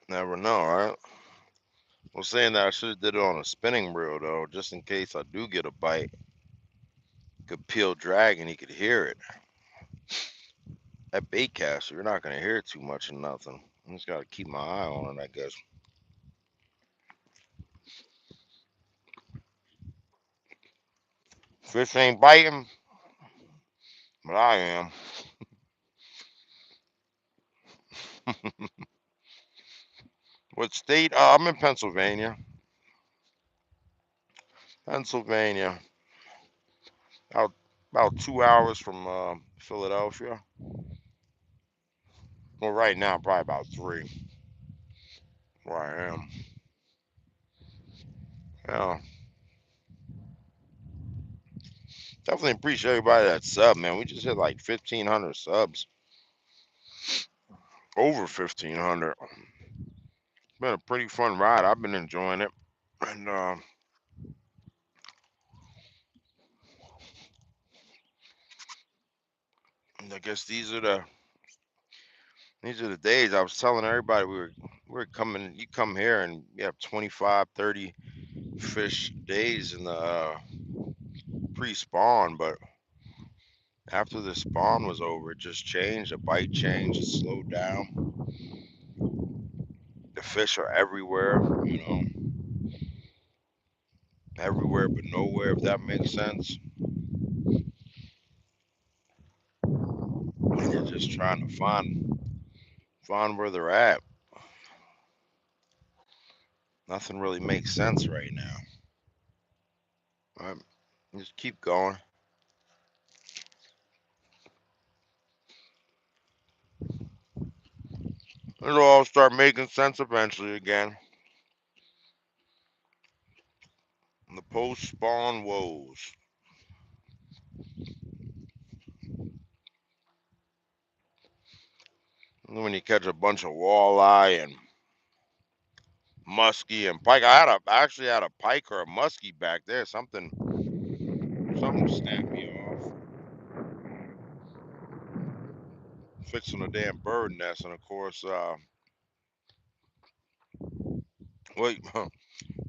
Never know, right? I was saying that I should have did it on a spinning reel though, just in case I do get a bite. Could peel drag and he could hear it. That bait caster, you're not gonna hear it too much or nothing. I just gotta keep my eye on it, I guess. Fish ain't biting, but I am. What state? I'm in Pennsylvania. Pennsylvania. About 2 hours from Philadelphia. Well, right now probably about 3 where I am. Yeah, definitely appreciate everybody that sub, man. We just hit like 1,500 subs, over 1,500. Been a pretty fun ride. I've been enjoying it, and I guess these are the days. I was telling everybody we were coming. You come here and you have 25, 30 fish days in the pre-spawn, but after the spawn was over, it just changed. The bite changed. It slowed down. The fish are everywhere. Everywhere but nowhere. If that makes sense. And you're just trying to find where they're at. Nothing really makes sense right now. Just keep going. It'll all start making sense eventually again. The post spawn woes. When you catch a bunch of walleye and muskie and pike. I actually had a pike or a muskie back there. Something snapped me off. fixing a damn bird nest, and of course, what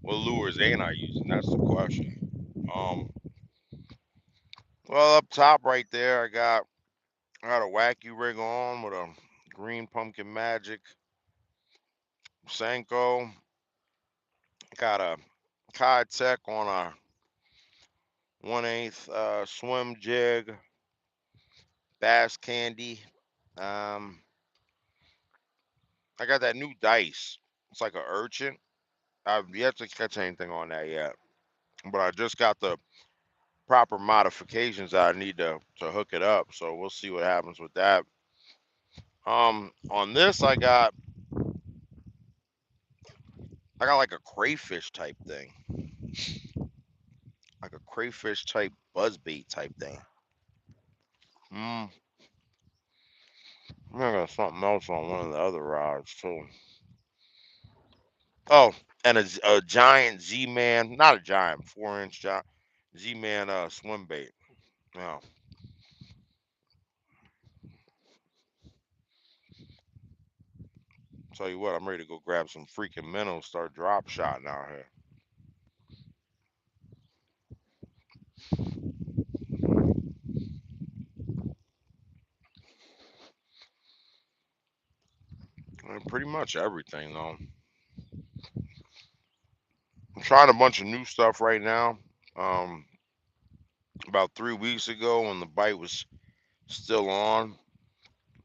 what lures ain't I using? That's the question. Um, well, up top right there, I got a wacky rig on with a green pumpkin magic Senko. Got a Kai Tech on a 1/8 swim jig, bass candy. Um, I got that new dice. It's like a urchin. I've yet to catch anything on that yet, but I just got the proper modifications that I need to hook it up. So we'll see what happens with that. On this I got like a crayfish type thing, like a crayfish type buzzbait type thing. Mm, I got something else on one of the other rods too. Oh, and a giant Z-Man, not a giant, 4-inch giant Z-Man swim bait. Yeah, tell you what, I'm ready to go grab some freaking minnows, start drop shotting out here. Pretty much everything though. I'm trying a bunch of new stuff right now. Um, about 3 weeks ago, when the bite was still on,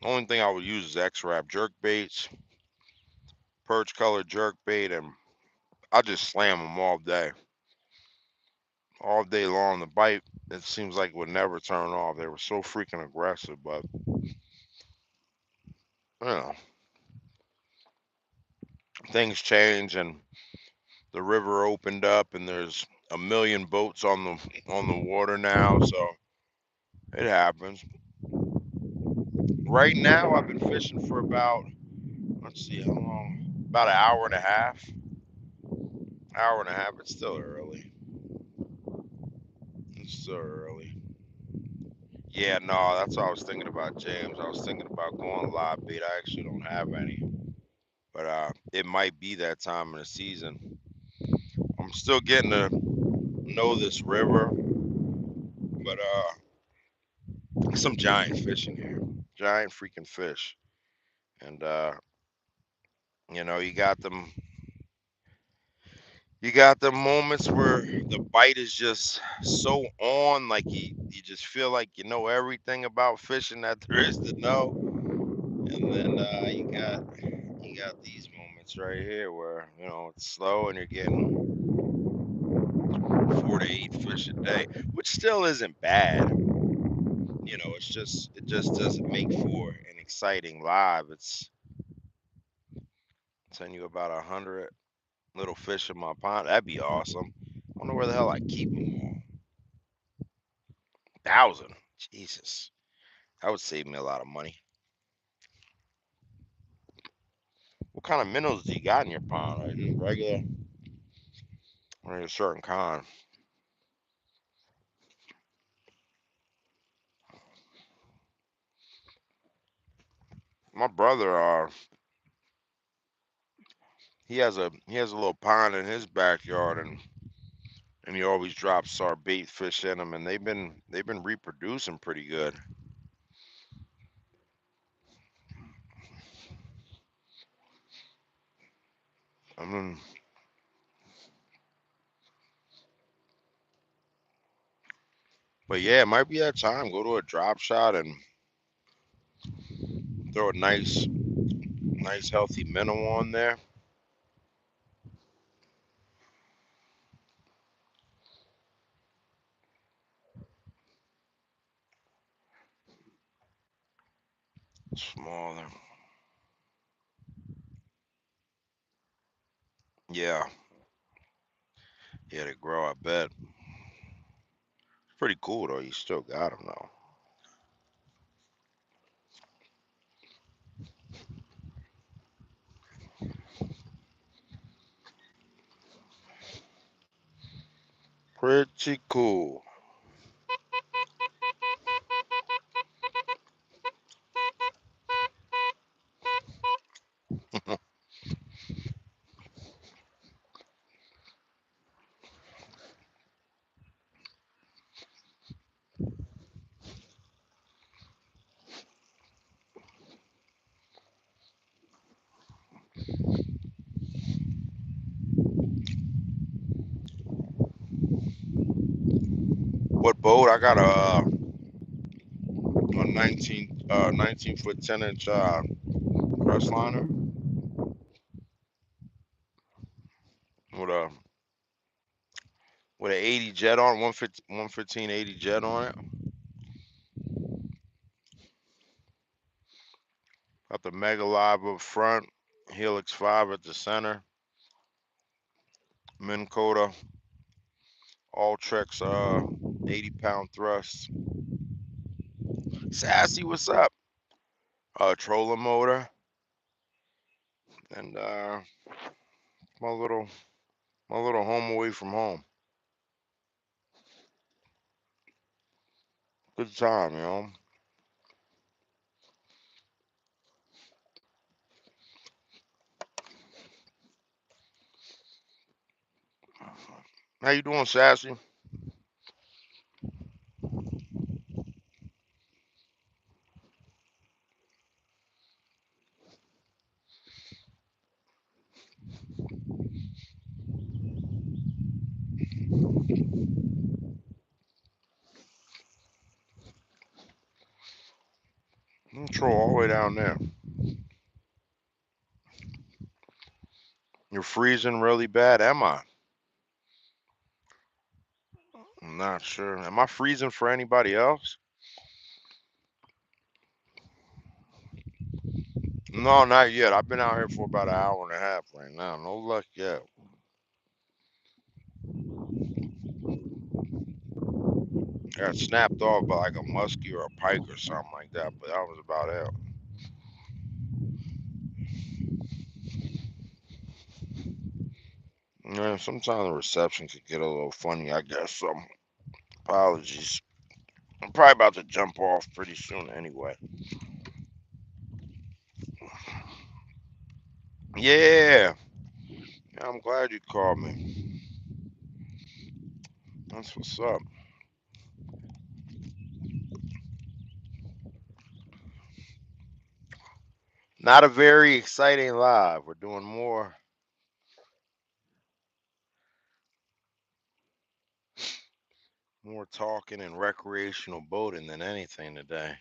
the only thing I would use is X-Wrap jerk baits, perch color jerk bait, and I just slam them all day long. The bite, it seems like it would never turn off. They were so freaking aggressive, but you know, things change and the river opened up and there's a million boats on the water now, so it happens. Right now, I've been fishing for about, let's see how long, about an hour and a half. Hour and a half. It's still early. It's still early. Yeah, no, that's what I was thinking about, James. I was thinking about going live bait. I actually don't have any, but it might be that time of the season. I'm still getting to know this river, but some giant fish in here, giant freaking fish, and you got them. You got the moments where the bite is just so on, like you just feel like you know everything about fishing that there is to know, and then you got these moments right here where it's slow and you're getting 4 to 8 fish a day, which still isn't bad. It just doesn't make for an exciting live. It's telling you about 100 little fish in my pond. That'd be awesome. I wonder where the hell I keep them all. 1,000. Jesus, that would save me a lot of money. What kind of minnows do you got in your pond? Are you regular or a certain kind? My brother, he has a little pond in his backyard, and he always drops our bait fish in them, and they've been reproducing pretty good. I mean, but yeah, it might be that time. Go to a drop shot and throw a nice healthy minnow on there. Smaller. Yeah, yeah, they grow. I bet. Pretty cool though. You still got them though. Pretty cool. What boat? I got a 19 foot 10 inch crest liner with a with an 80 jet on 115 80 jet on it. Got the Mega Live up front, Helix 5 at the center, Minn Kota, all Trex 80-pound thrust. Sassy, what's up? Trolling motor and my little home away from home. Good time, you know. How you doing, Sassy? Troll all the way down there. You're freezing really bad, am I? I'm not sure. Am I freezing for anybody else? No, not yet. I've been out here for about an hour and a half right now. No luck yet. Got snapped off by like a muskie or a pike or something like that, but that was about it. Yeah, sometimes the reception could get a little funny, I guess. So apologies. I'm probably about to jump off pretty soon anyway. Yeah. Yeah, I'm glad you called me. That's what's up. Not a very exciting live. We're doing more talking and recreational boating than anything today.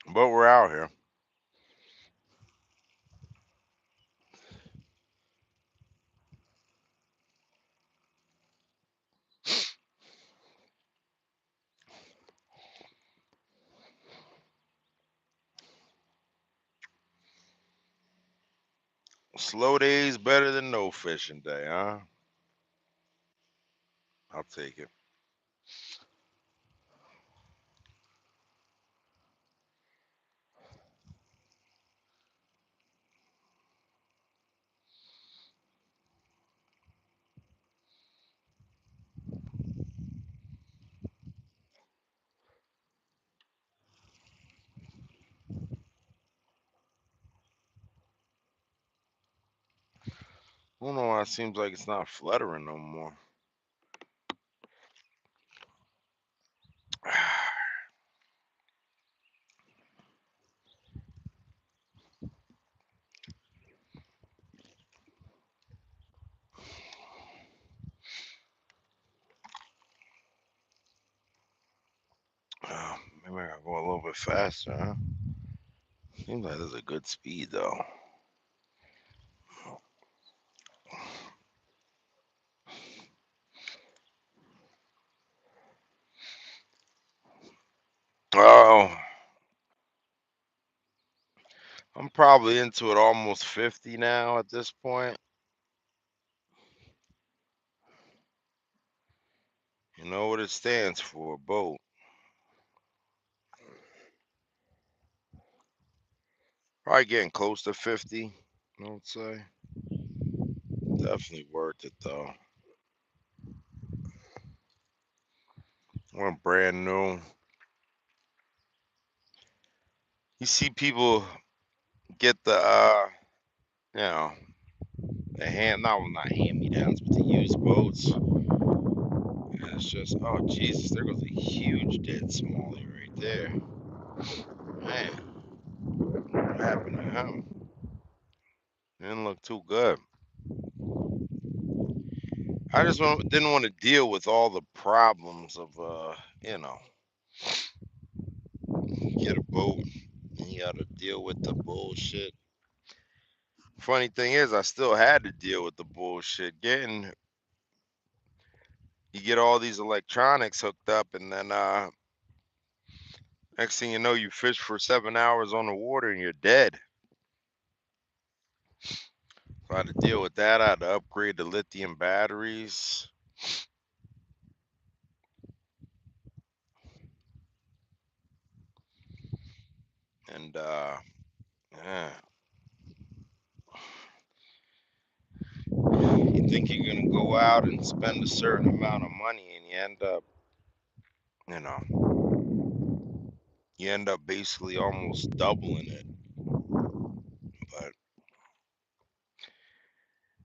But we're out here. Slow days better than no fishing day, huh? I'll take it. I don't know why it seems like it's not fluttering no more. Maybe I gotta go a little bit faster, huh? Seems like there's a good speed though. Oh, I'm probably into it almost 50 now at this point. You know what it stands for, boat. Probably getting close to 50, I would say. Definitely worth it though. We're brand new. You see people get the you know, the not hand me downs, but the used boats. And it's just, oh Jesus, there goes a huge dead Smallie right there. Man, what happened to him? Didn't look too good. I just didn't want to deal with all the problems of you know, get a boat and you got to deal with the bullshit. Funny thing is, I still had to deal with the bullshit. Getting you get all these electronics hooked up, and then next thing you know, you fish for 7 hours on the water and you're dead. So I had to deal with that. I had to upgrade the lithium batteries, and yeah, you think you're gonna go out and spend a certain amount of money, and you know, you end up basically almost doubling it. But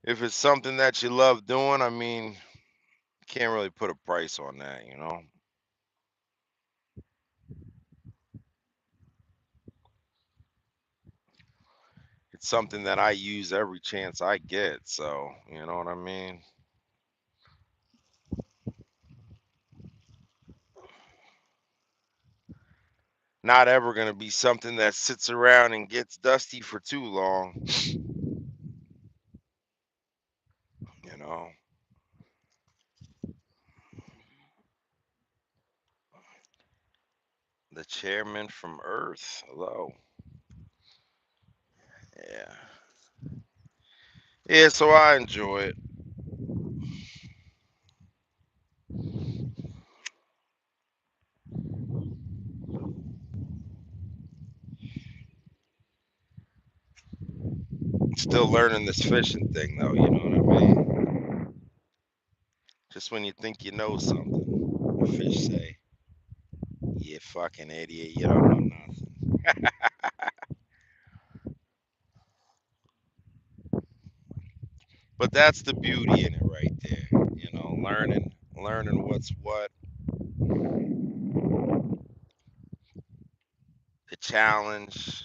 if it's something that you love doing, I mean, can't really put a price on that, you know. It's something that I use every chance I get, so you know what I mean. Not ever gonna be something that sits around and gets dusty for too long, you know. The chairman from Earth. Hello. Yeah. Yeah, so I enjoy it. Still learning this fishing thing though, you know what I mean? Just when you think you know something, the fish say, "You fucking idiot, you don't know nothing." But that's the beauty in it right there. You know, learning what's what, the challenge.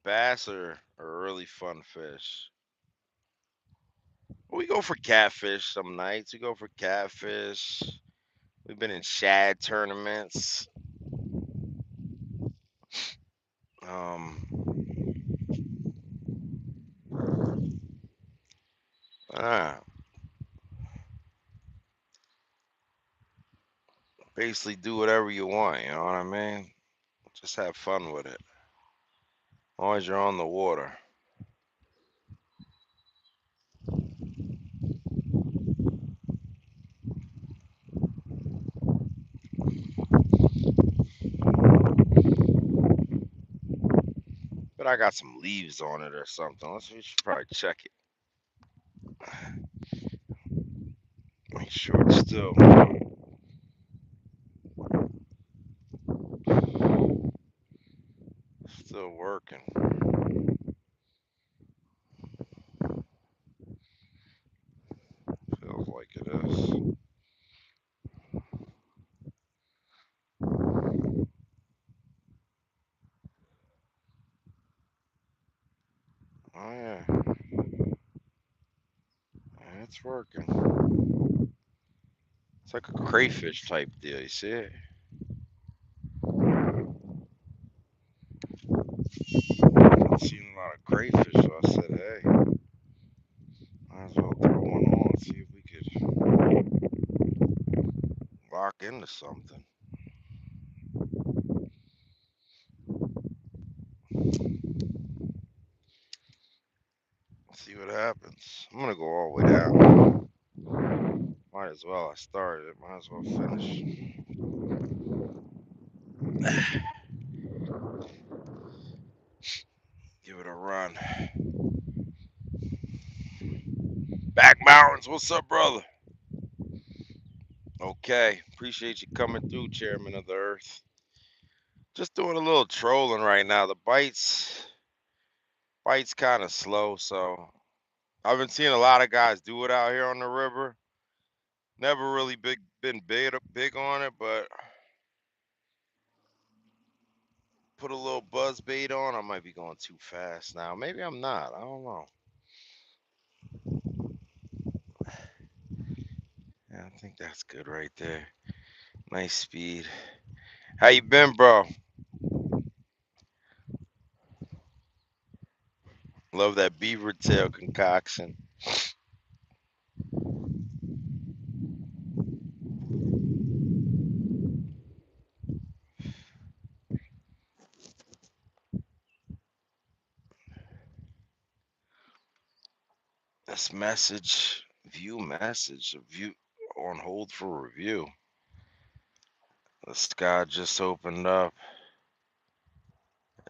Bass are a really fun fish. We go for catfish some nights. We go for catfish. We've been in shad tournaments. Um, ah, basically do whatever you want. You know what I mean? Just have fun with it. As long as you're on the water. But I got some leaves on it or something. We should probably check it. Make sure it's still working. Feels like it is. Oh yeah, yeah, it's working. It's like a crayfish type deal. You see it? I've seen a lot of crayfish, so I said, hey, might as well throw one on, see if we could lock into something. See what happens. I'm gonna go all the way down. Might as well. I started it. Might as well finish. Give it a run. Back mountains. What's up, brother? Okay. Appreciate you coming through, Chairman of the Earth. Just doing a little trolling right now. The bites kind of slow, so I've been seeing a lot of guys do it out here on the river. Never really been big on it, but put a little buzz bait on. I might be going too fast now. Maybe I'm not. I don't know. Yeah, I think that's good right there. Nice speed. How you been, bro? Love that beaver tail concoction. This message, view message, view on hold for review. The sky just opened up.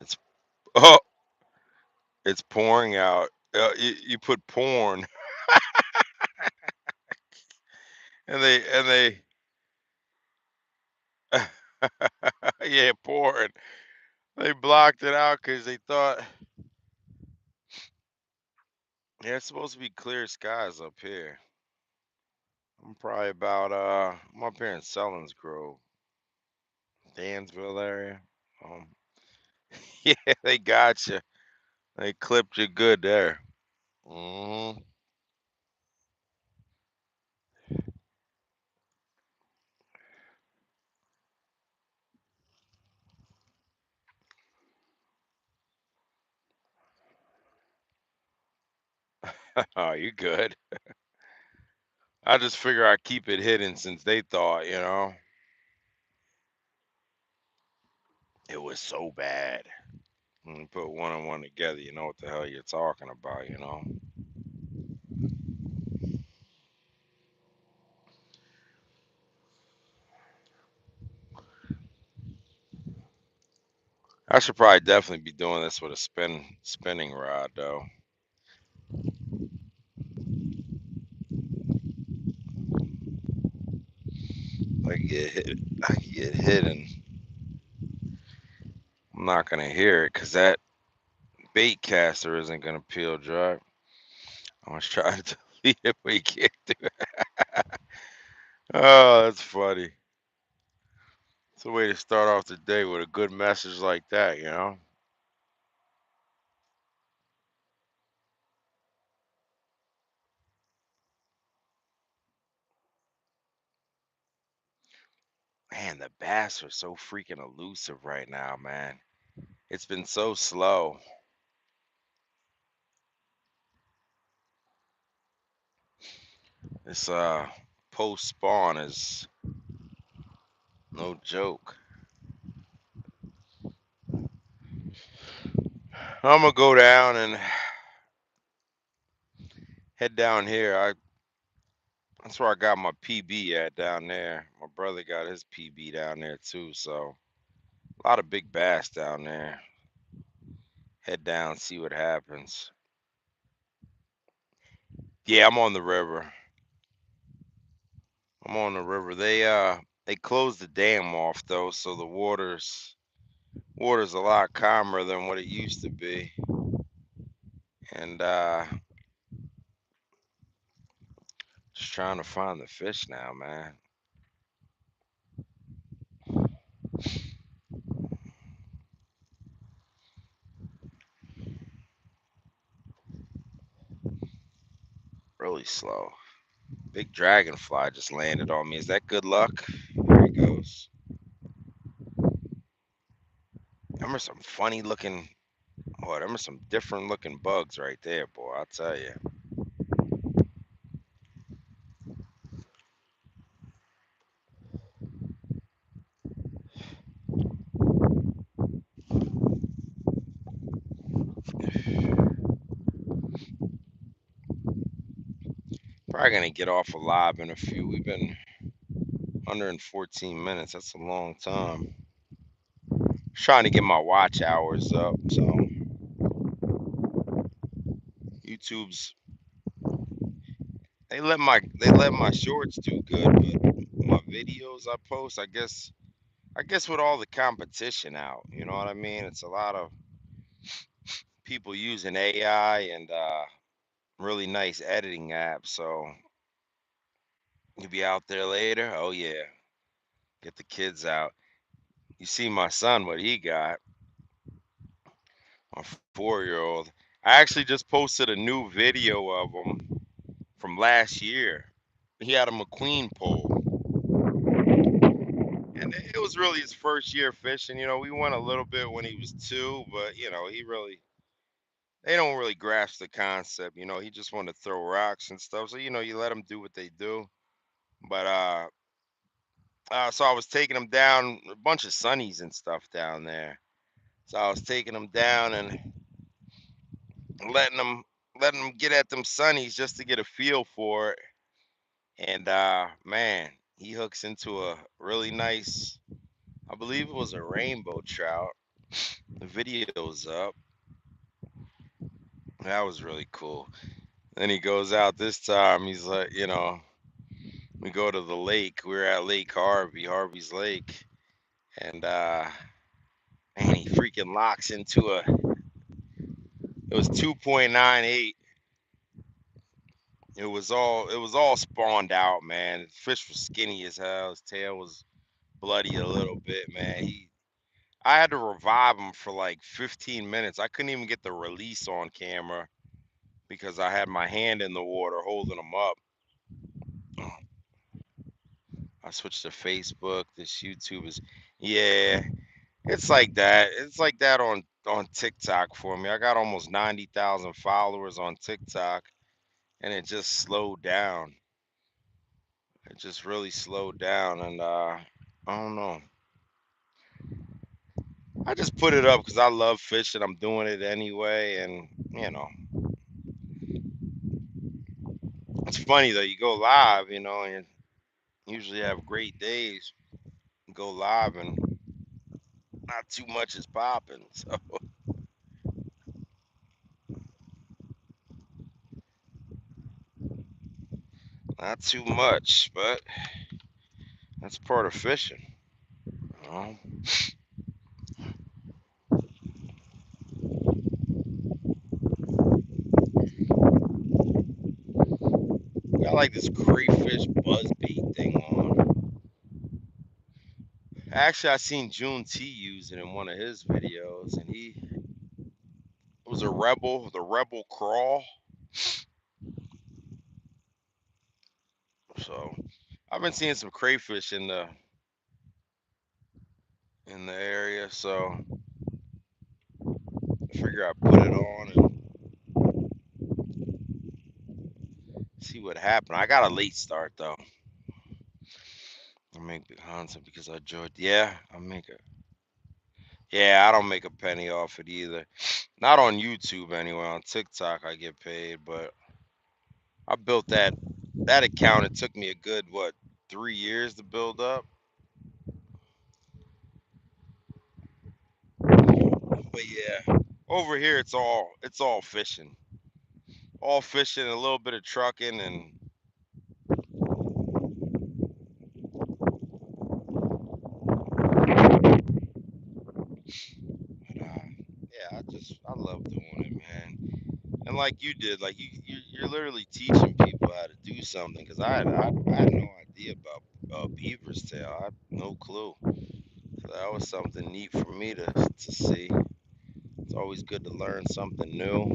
It's oh, it's pouring out. You put porn, and they yeah, porn. They blocked it out because they thought yeah, it's supposed to be clear skies up here. I'm probably about I'm up here in Selinsgrove, Dansville area. Um, yeah, they got you. They clipped you good there. Hmm. Oh, you good? I just figure I keep it hidden since they thought, it was so bad. When you put one and one together, you know what the hell you're talking about. I should probably definitely be doing this with a spinning rod though. I could get hit, and I'm not gonna hear it because that bait caster isn't gonna peel dry. I was trying to delete it, but you can't do it. Oh, that's funny. It's a way to start off the day with a good message like that. Man, the bass are so freaking elusive right now, man. It's been so slow. This post spawn is no joke. I'm gonna go down and head down here. That's where I got my PB at down there. My brother got his PB down there too, so a lot of big bass down there. Head down, see what happens. Yeah, I'm on the river. I'm on the river. They closed the dam off though, so the water's a lot calmer than what it used to be. And just trying to find the fish now, man. Really slow. Big dragonfly just landed on me. Is that good luck? There he goes. Them are some funny looking, oh, them are some different looking bugs right there, boy. I'll tell you. Probably gonna get off alive in a few. We've been 114 minutes. That's a long time. Trying to get my watch hours up. So YouTube's they let my shorts do good, but my videos I post, I guess with all the competition out, you know what I mean? It's a lot of people using AI and really nice editing apps. So you'll be out there later. Oh yeah, get the kids out. You see my son, what he got, my 4-year-old. I actually just posted a new video of him from last year. he had a McQueen pole, and it was really his first year fishing. We went a little bit when he was two, but he really they don't really grasp the concept. He just wanted to throw rocks and stuff. So you let them do what they do. But so I was taking them down a bunch of sunnies and stuff down there. So I was taking them down and letting them letting them get at them sunnies just to get a feel for it. And man, he hooks into a really nice, I believe it was a rainbow trout. The video's up. That was really cool. Then he goes out this time. He's like, we go to the lake. We're at Lake Harvey, Harvey's Lake, and man, he freaking locks into a. It was 2.98. It was all spawned out, man. The fish was skinny as hell. His tail was bloody a little bit, man. I had to revive him for like 15 minutes. I couldn't even get the release on camera because I had my hand in the water holding him up. I switched to Facebook. This YouTube is, yeah, it's like that. It's like that on TikTok for me. I got almost 90,000 followers on TikTok, and it just slowed down. It just really slowed down, and I don't know. I just put it up because I love fishing. I'm doing it anyway, and it's funny though. You go live, and usually have great days. Go live, and not too much is popping. So not too much, but that's part of fishing. You know? Got like this crayfish buzzbait thing on. Actually, I seen June T use it in one of his videos, and it was a rebel, the rebel crawl. So I've been seeing some crayfish in the area, so I figure I put it on and see what happened. I got a late start though. I make big content because I enjoyed. Yeah, I make it. Yeah, I don't make a penny off it either. Not on YouTube anyway. On TikTok, I get paid, but I built that account. It took me a good 3 years to build up. But yeah, over here it's all fishing, all fishing, a little bit of trucking, and yeah, I love doing it, man. And like you did, like you're literally teaching people how to do something. Because I had no idea about beaver's tail. I had no clue. So that was something neat for me to see. It's always good to learn something new.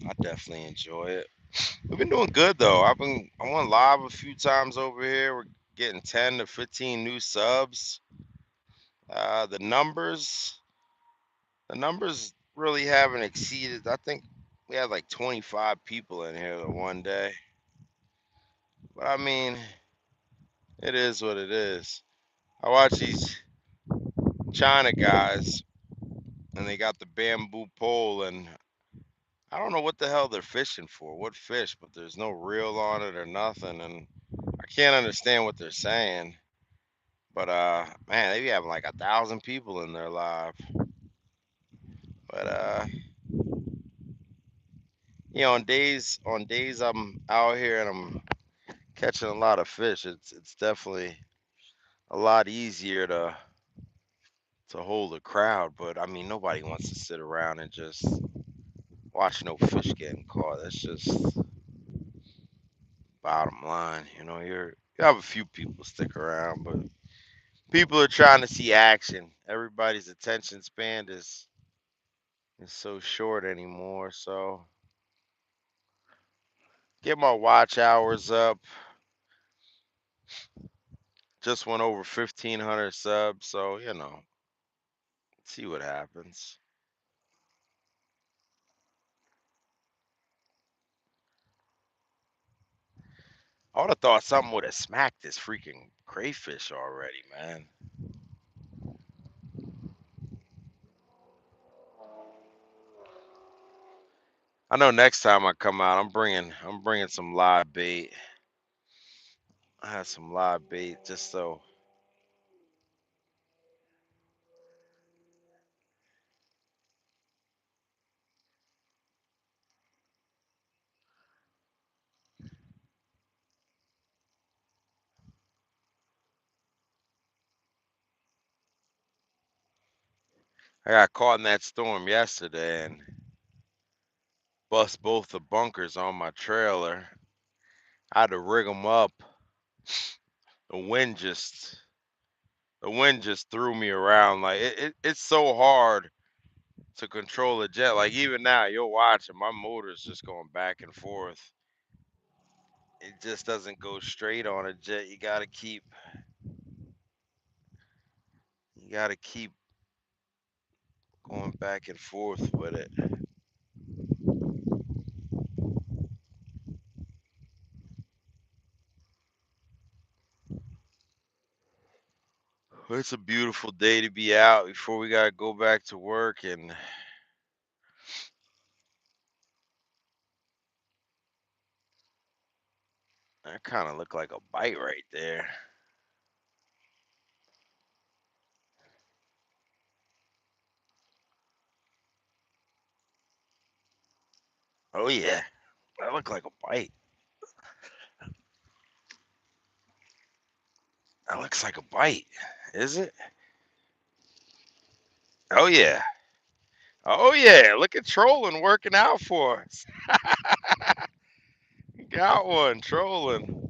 I definitely enjoy it. We've been doing good though. I went live a few times over here. We're getting 10 to 15 new subs. Uh, the numbers the numbers really haven't exceeded. I think we had like 25 people in here the one day. But I mean, it is what it is. I watch these China guys and they got the bamboo pole, and I don't know what the hell they're fishing for. What fish, but there's no reel on it or nothing, and I can't understand what they're saying. But man, they be having like 1,000 people in there live. But on days I'm out here and I'm catching a lot of fish, it's definitely a lot easier to hold a crowd. But I mean, nobody wants to sit around and just watch no fish getting caught. That's just bottom line. You have a few people stick around, but people are trying to see action. Everybody's attention span is so short anymore. So Get my watch hours up. Just went over 1,500 subs, so see what happens. I would have thought something would have smacked this freaking crayfish already, man. I know next time I come out, I'm bringing some live bait. I had some live bait just so I got caught in that storm yesterday and bust both the bunkers on my trailer. I had to rig them up. The wind just the wind just threw me around. Like it's so hard to control a jet. Like even now, you'll watch it. My motor's just going back and forth. It just doesn't go straight on a jet. You gotta keep going back and forth with it. It's a beautiful day to be out before we gotta go back to work, and that kind of looked like a bite right there. Oh yeah, that looked like a bite. That looks like a bite. Is it? Oh yeah. Oh yeah. Look at trolling working out for us. Got one trolling.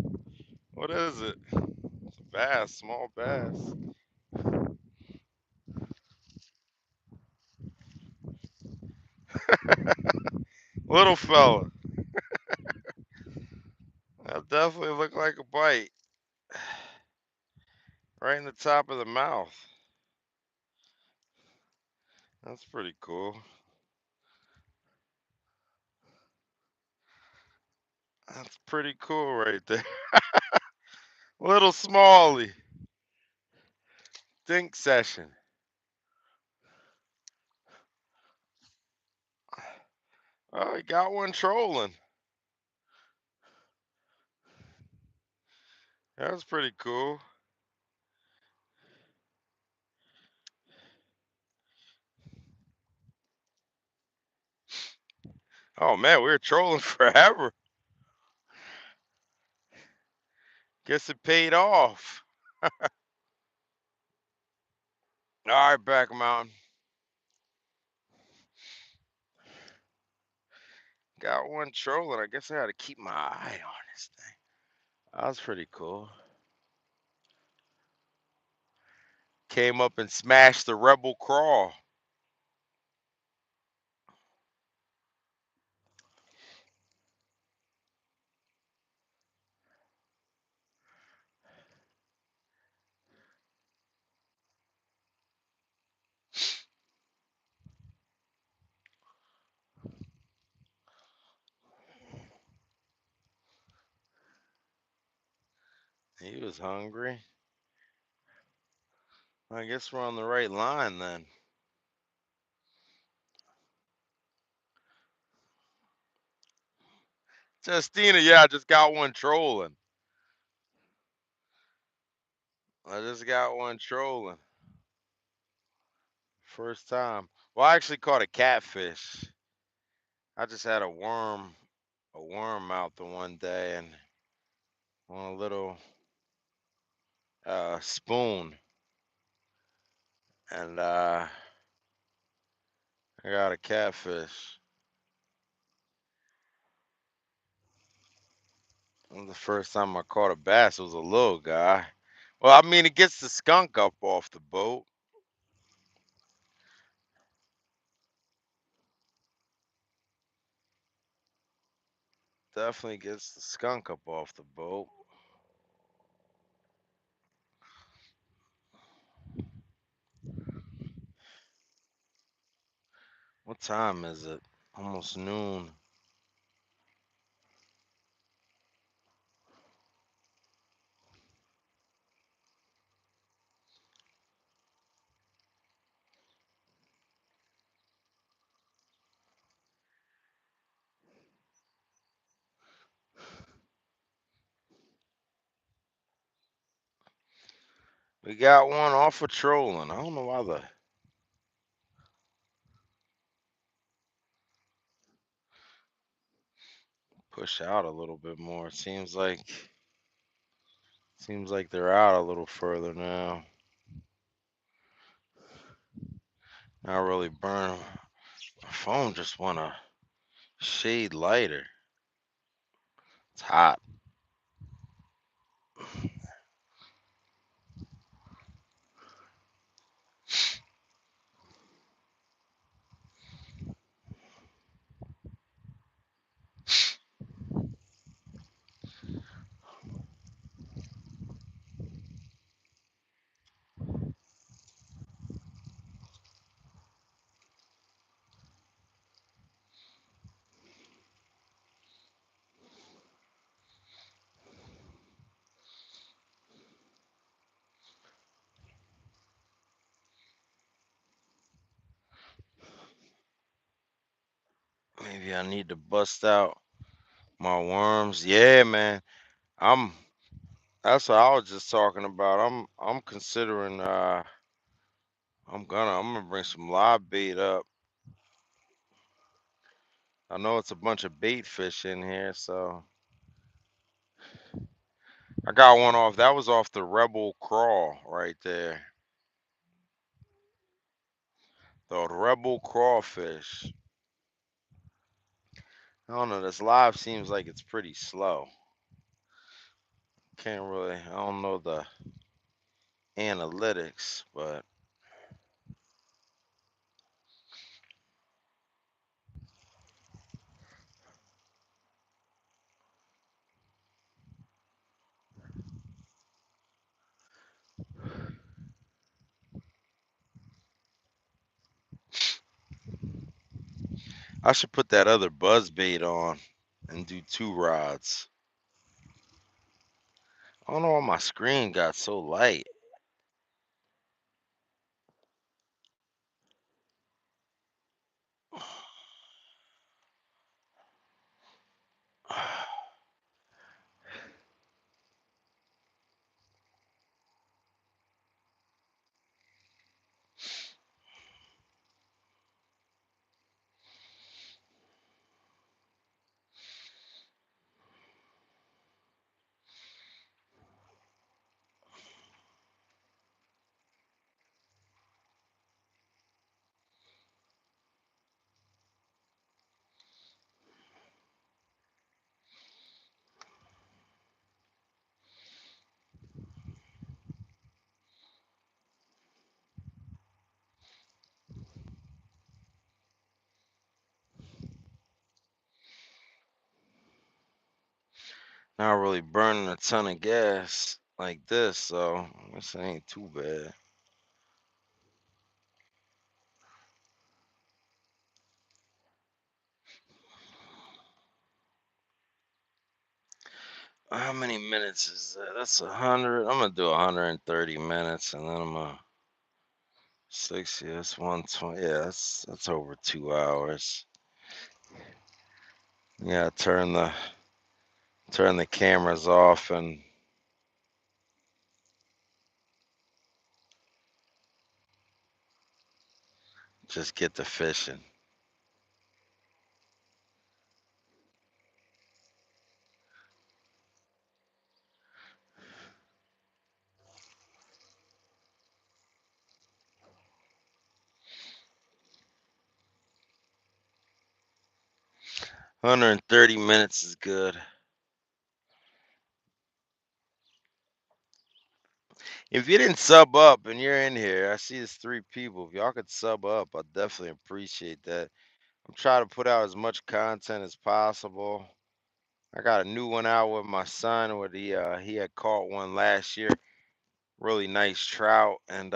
What is it? It's a bass, small bass. Little fella. That definitely looked like a bite. Right in the top of the mouth. That's pretty cool. That's pretty cool right there. Little Smallie. Think session. Oh, he got one trolling. That was pretty cool. Oh man, we were trolling forever. Guess it paid off. All right, back mountain. Got one trolling. I guess I had to keep my eye on this thing. That was pretty cool. Came up and smashed the rebel crawl. He was hungry. I guess we're on the right line then. Justina, yeah, I just got one trolling. I just got one trolling. First time. Well, I actually caught a catfish. I just had a worm out the one day and on a little spoon, and I got a catfish. It was the first time I caught a bass. It was a little guy. Well, I mean, it gets the skunk up off the boat. definitely gets the skunk up off the boat. What time is it? Almost noon. We got one off of trolling. I don't know why the push out a little bit more. It seems like they're out a little further now. Not really burn. My phone just wanna shade lighter. It's hot. Maybe I need to bust out my worms. Yeah, man. I'm That's what I was just talking about. I'm considering I'm gonna bring some live bait up. I know it's a bunch of bait fish in here, so I got one off. That was off the Rebel Crawl right there. The Rebel Crawfish. I don't know. This live seems like it's pretty slow. Can't really. I don't know the analytics, but I should put that other buzz bait on and do two rods. I don't know why my screen got so light. One 'Not really burning a ton of gas like this, so this ain't too bad. How many minutes is that? That's 100. I'm gonna do 130 minutes, and then I'm gonna 60. That's 120. Yeah, that's over 2 hours. Yeah, turn the cameras off and just get to fishing. 130 minutes is good. If you didn't sub up and you're in here, I see it's 3 people. If y'all could sub up, I definitely appreciate that. I'm trying to put out as much content as possible. I got a new one out with my son. Where he had caught one last year, really nice trout, and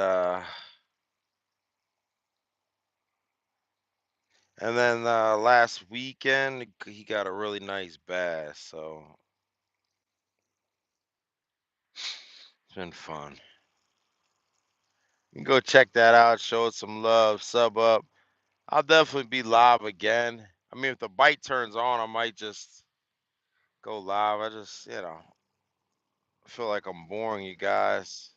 then last weekend he got a really nice bass. So it's been fun. You can go check that out. Show it some love. Sub up. I'll definitely be live again. I mean, if the bite turns on, I might just go live. I just, feel like I'm boring you guys.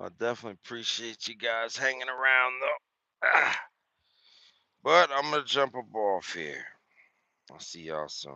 I definitely appreciate you guys hanging around though. But I'm gonna jump off here. I'll see y'all soon.